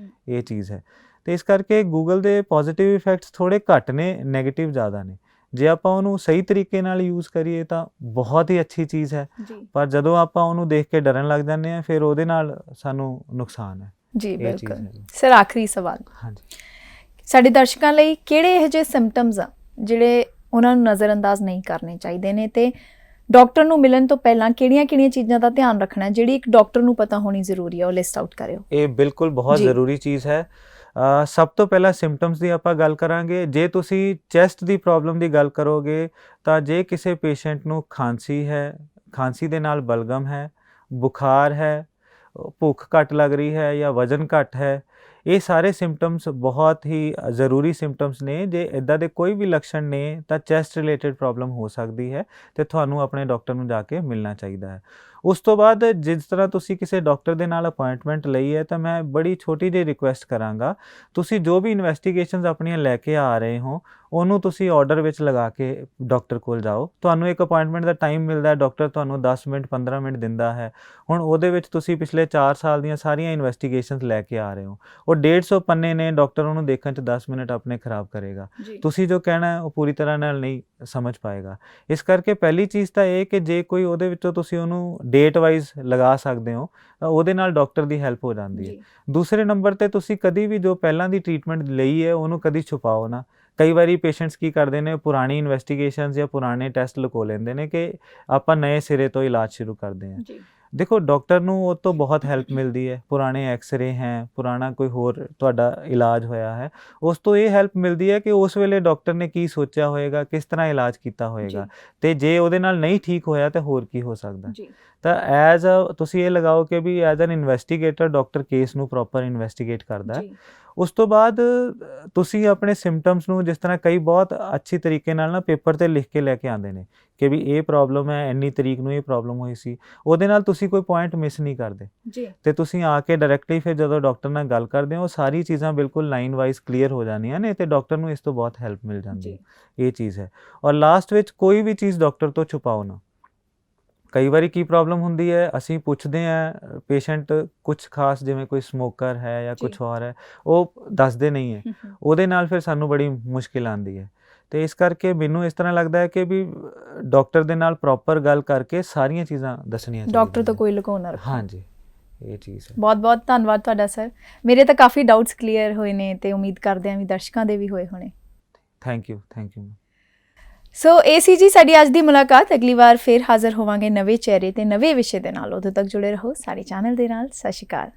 ਇਹ ਚੀਜ਼ ਹੈ। ਤੇ ਇਸ ਕਰਕੇ ਗੂਗਲ ਦੇ ਪੋਜ਼ੀਟਿਵ ਇਫੈਕਟਸ ਥੋੜ੍ਹੇ ਘੱਟ ਨੇ, ਨੈਗੇਟਿਵ ਜ਼ਿਆਦਾ ਨੇ। ਜੇ ਆਪਾਂ ਉਹਨੂੰ ਸਹੀ ਤਰੀਕੇ ਨਾਲ ਯੂਜ਼ ਕਰੀਏ ਤਾਂ ਬਹੁਤ ਹੀ ਅੱਛੀ ਚੀਜ਼ ਹੈ, ਪਰ ਜਦੋਂ ਆਪਾਂ ਉਹਨੂੰ ਦੇਖ ਕੇ ਡਰਨ ਲੱਗ ਜਾਂਦੇ ਹਾਂ ਫਿਰ ਉਹਦੇ ਨਾਲ ਸਾਨੂੰ ਨੁਕਸਾਨ ਹੈ। ਜੀ ਇਹ ਚੀਜ਼ ਬਿਲਕੁਲ। ਹੈ। ਸਰ ਆਖਰੀ ਸਵਾਲ, ਹਾਂਜੀ, ਸਾਡੇ ਦਰਸ਼ਕਾਂ ਲਈ ਕਿਹੜੇ ਇਹੋ ਜਿਹੇ ਸਿੰਪਟਮਸ ਆ ਜਿਹੜੇ ਉਹਨਾਂ ਨੂੰ ਨਜ਼ਰਅੰਦਾਜ਼ ਨਹੀਂ ਕਰਨੇ ਚਾਹੀਦੇ ਨੇ ਤੇ ਡਾਕਟਰ ਨੂੰ ਮਿਲਣ ਤੋਂ ਪਹਿਲਾਂ ਕਿਹੜੀਆਂ-ਕਿਹੜੀਆਂ ਚੀਜ਼ਾਂ ਦਾ ਧਿਆਨ ਰੱਖਣਾ ਹੈ ਜਿਹੜੀ ਇੱਕ ਡਾਕਟਰ ਨੂੰ ਪਤਾ ਹੋਣੀ ਜ਼ਰੂਰੀ ਹੈ, ਉਹ ਲਿਸਟ ਆਊਟ ਕਰਿਓ। ਇਹ ਬਿਲਕੁਲ ਬਹੁਤ ਜੀ। ਜ਼ਰੂਰੀ ਚੀਜ਼ ਹੈ। ਸਭ ਤੋਂ ਪਹਿਲਾਂ ਸਿੰਪਟਮਸ ਦੀ ਆਪਾਂ ਗੱਲ ਕਰਾਂਗੇ। ਜੇ ਤੁਸੀਂ ਚੈਸਟ ਦੀ ਪ੍ਰੋਬਲਮ ਦੀ ਗੱਲ ਕਰੋਗੇ ਤਾਂ ਜੇ ਕਿਸੇ ਪੇਸ਼ੈਂਟ ਨੂੰ ਖਾਂਸੀ ਹੈ, ਖਾਂਸੀ ਦੇ ਨਾਲ ਬਲਗਮ ਹੈ, ਬੁਖਾਰ ਹੈ, ਭੁੱਖ ਘੱਟ ਲੱਗ ਰਹੀ ਹੈ ਜਾਂ ਵਜ਼ਨ ਘੱਟ ਹੈ, ਇਹ ਸਾਰੇ ਸਿੰਪਟਮਸ ਬਹੁਤ ਹੀ ਜ਼ਰੂਰੀ ਸਿੰਪਟਮਸ ਨੇ। ਜੇ ਇੱਦਾਂ ਦੇ ਕੋਈ ਵੀ ਲੱਛਣ ਨੇ ਤਾਂ ਚੈਸਟ ਰਿਲੇਟਡ ਪ੍ਰੋਬਲਮ ਹੋ ਸਕਦੀ ਹੈ ਤੇ ਤੁਹਾਨੂੰ ਆਪਣੇ ਡਾਕਟਰ ਨੂੰ ਜਾ ਕੇ ਮਿਲਣਾ ਚਾਹੀਦਾ ਹੈ। ਉਸ ਤੋਂ ਬਾਅਦ ਜਿਸ ਤਰ੍ਹਾਂ ਤੁਸੀਂ ਕਿਸੇ ਡਾਕਟਰ ਦੇ ਨਾਲ ਅਪਾਇੰਟਮੈਂਟ ਲਈ ਹੈ ਤਾਂ ਮੈਂ ਬੜੀ ਛੋਟੀ ਜਿਹੀ ਰਿਕੁਐਸਟ ਕਰਾਂਗਾ, ਤੁਸੀਂ ਜੋ ਵੀ ਇਨਵੈਸਟੀਗੇਸ਼ਨਸ ਆਪਣੀਆਂ ਲੈ ਕੇ ਆ ਰਹੇ ਹੋ ਉਹਨੂੰ ਤੁਸੀਂ ਆਰਡਰ ਵਿੱਚ ਲਗਾ ਕੇ ਡਾਕਟਰ ਕੋਲ ਜਾਓ। ਤੁਹਾਨੂੰ ਇੱਕ ਅਪਾਇੰਟਮੈਂਟ ਦਾ ਟਾਈਮ ਮਿਲਦਾ ਹੈ, ਡਾਕਟਰ ਤੁਹਾਨੂੰ 10 ਮਿੰਟ 15 ਮਿੰਟ ਦਿੰਦਾ ਹੈ। ਹੁਣ ਉਹਦੇ ਵਿੱਚ ਤੁਸੀਂ ਪਿਛਲੇ 4 ਸਾਲ ਦੀਆਂ ਸਾਰੀਆਂ ਇਨਵੈਸਟੀਗੇਸ਼ਨਸ ਲੈ ਕੇ ਆ ਰਹੇ ਹੋ, ਉਹ 150 ਪੰਨੇ ਨੇ, ਡਾਕਟਰ ਉਹਨੂੰ ਦੇਖਣ 'ਚ 10 ਮਿੰਟ ਆਪਣੇ ਖਰਾਬ ਕਰੇਗਾ। ਤੁਸੀਂ ਜੋ ਕਹਿਣਾ ਉਹ ਪੂਰੀ ਤਰ੍ਹਾਂ ਨਾਲ ਨਹੀਂ ਸਮਝ ਪਾਏਗਾ। ਇਸ ਕਰਕੇ ਪਹਿਲੀ ਚੀਜ਼ ਤਾਂ ਇਹ ਕਿ ਜੇ ਕੋਈ ਉਹਦੇ ਵਿੱਚੋਂ ਤੁਸੀਂ ਉਹਨੂੰ ਡੇਟ ਵਾਈਜ਼ ਲਗਾ ਸਕਦੇ ਹੋ ਤਾਂ ਉਹਦੇ ਨਾਲ ਡਾਕਟਰ ਦੀ ਹੈਲਪ ਹੋ ਜਾਂਦੀ ਹੈ। ਦੂਸਰੇ ਨੰਬਰ 'ਤੇ ਤੁਸੀਂ ਕਦੀ ਵੀ ਜੋ ਪਹਿਲਾਂ ਦੀ ਟਰੀਟਮੈਂਟ ਲਈ ਹੈ ਉਹਨੂੰ ਕਦੀ ਛੁਪਾਓ ਨਾ। ਕਈ ਵਾਰੀ ਪੇਸ਼ੈਂਟਸ ਕੀ ਕਰਦੇ ਨੇ, ਪੁਰਾਣੀ ਇਨਵੈਸਟੀਗੇਸ਼ਨਸ ਜਾਂ ਪੁਰਾਣੇ ਟੈਸਟ ਲੁਕੋ ਲੈਂਦੇ ਨੇ ਕਿ ਆਪਾਂ ਨਵੇਂ ਸਿਰੇ ਤੋਂ ਇਲਾਜ ਸ਼ੁਰੂ ਕਰਦੇ ਹਾਂ। ਦੇਖੋ ਡਾਕਟਰ ਨੂੰ ਉਹ ਤੋਂ ਬਹੁਤ ਹੈਲਪ ਮਿਲਦੀ ਹੈ, ਪੁਰਾਣੇ ਐਕਸਰੇ ਹੈ, ਪੁਰਾਣਾ ਕੋਈ ਹੋਰ ਤੁਹਾਡਾ ਇਲਾਜ ਹੋਇਆ ਹੈ, ਉਸ ਤੋਂ ਇਹ ਹੈਲਪ ਮਿਲਦੀ ਹੈ ਕਿ ਉਸ ਵੇਲੇ ਡਾਕਟਰ ਨੇ ਕੀ ਸੋਚਿਆ ਹੋਏਗਾ, ਕਿਸ ਤਰ੍ਹਾਂ ਇਲਾਜ ਕੀਤਾ ਹੋਏਗਾ, ਤੇ ਜੇ ਉਹਦੇ ਨਾਲ ਨਹੀਂ ਠੀਕ ਹੋਇਆ ਤਾਂ ਹੋਰ ਕੀ ਹੋ ਸਕਦਾ। ਤਾਂ ਐਜ਼ ਤੁਸੀਂ ਇਹ ਲਗਾਓ ਕਿ we as an investigator doctor case ਨੂੰ ਪ੍ਰੋਪਰ ਇਨਵੈਸਟੀਗੇਟ ਕਰਦਾ ਹੈ। ਉਸ ਤੋਂ ਬਾਅਦ ਤੁਸੀਂ ਆਪਣੇ ਸਿੰਪਟਮਸ ਨੂੰ, ਜਿਸ ਤਰ੍ਹਾਂ ਕਈ ਬਹੁਤ ਅੱਛੀ ਤਰੀਕੇ ਨਾਲ ਨਾ ਪੇਪਰ 'ਤੇ ਲਿਖ ਕੇ ਲੈ ਕੇ ਆਉਂਦੇ ਨੇ ਕਿ ਵੀ ਇਹ ਪ੍ਰੋਬਲਮ ਹੈ, ਇੰਨੀ ਤਰੀਕ ਨੂੰ ਇਹ ਪ੍ਰੋਬਲਮ ਹੋਈ ਸੀ, ਉਹਦੇ ਨਾਲ ਤੁਸੀਂ ਕੋਈ ਪੁਆਇੰਟ ਮਿਸ ਨਹੀਂ ਕਰਦੇ ਤੇ ਤੁਸੀਂ ਆ ਕੇ ਡਾਇਰੈਕਟਲੀ ਫਿਰ ਜਦੋਂ ਡਾਕਟਰ ਨਾਲ ਗੱਲ ਕਰਦੇ ਹੋ ਸਾਰੀ ਚੀਜ਼ਾਂ ਬਿਲਕੁਲ ਲਾਈਨ ਵਾਈਜ਼ ਕਲੀਅਰ ਹੋ ਜਾਂਦੀਆਂ ਨੇ ਤੇ ਡਾਕਟਰ ਨੂੰ ਇਸ ਤੋਂ ਬਹੁਤ ਹੈਲਪ ਮਿਲ ਜਾਂਦੀ ਹੈ। ਇਹ ਚੀਜ਼ ਹੈ। ਔਰ ਲਾਸਟ ਵਿੱਚ ਕੋਈ ਵੀ ਚੀਜ਼ ਡਾਕਟਰ ਤੋਂ ਛੁਪਾਓ ਨਾ। ਕਈ ਵਾਰੀ ਕੀ ਪ੍ਰੋਬਲਮ ਹੁੰਦੀ ਹੈ, ਅਸੀਂ ਪੁੱਛਦੇ ਹਾਂ ਪੇਸ਼ੈਂਟ ਕੁਝ ਖਾਸ, ਜਿਵੇਂ ਕੋਈ ਸਮੋਕਰ ਹੈ ਜਾਂ ਕੁਝ ਹੋਰ ਹੈ, ਉਹ ਦੱਸਦੇ ਨਹੀਂ ਹੈ, ਉਹਦੇ ਨਾਲ ਫਿਰ ਸਾਨੂੰ ਬੜੀ ਮੁਸ਼ਕਿਲ ਆਉਂਦੀ ਹੈ। ਤੇ ਇਸ ਕਰਕੇ ਮੈਨੂੰ ਇਸ ਤਰ੍ਹਾਂ ਲੱਗਦਾ ਹੈ ਕਿ ਵੀ ਡਾਕਟਰ ਦੇ ਨਾਲ ਪ੍ਰੋਪਰ ਗੱਲ ਕਰਕੇ ਸਾਰੀਆਂ ਚੀਜ਼ਾਂ ਦੱਸਣੀਆਂ ਡਾਕਟਰ ਚਾਹੀਦੀਆਂ ਤੋਂ ਨੇ। ਕੋਈ ਲੁਕਾਉ ਨਾ ਰੱਖੋ। ਹਾਂਜੀ, ਇਹ ਚੀਜ਼ ਹੈ। ਬਹੁਤ ਬਹੁਤ ਧੰਨਵਾਦ ਤੁਹਾਡਾ ਸਰ। ਮੇਰੇ ਤਾਂ ਕਾਫੀ ਡਾਊਟਸ ਕਲੀਅਰ ਹੋਏ ਨੇ ਤੇ ਉਮੀਦ ਕਰਦੇ ਹਾਂ ਵੀ ਦਰਸ਼ਕਾਂ ਦੇ ਵੀ ਹੋਏ ਹੋਣੇ। Thank you. ਸੋ ਇਹ ਸੀ ਜੀ ਸਾਡੀ ਅੱਜ ਦੀ ਮੁਲਾਕਾਤ। ਅਗਲੀ ਵਾਰ ਫਿਰ ਹਾਜ਼ਰ ਹੋਵਾਂਗੇ ਨਵੇਂ ਚਿਹਰੇ ਤੇ ਨਵੇਂ ਵਿਸ਼ੇ ਦੇ ਨਾਲ। ਉਦੋਂ ਤੱਕ ਜੁੜੇ ਰਹੋ ਸਾਡੇ ਚੈਨਲ ਦੇ ਨਾਲ। ਸਤਿ ਸ਼੍ਰੀ ਅਕਾਲ।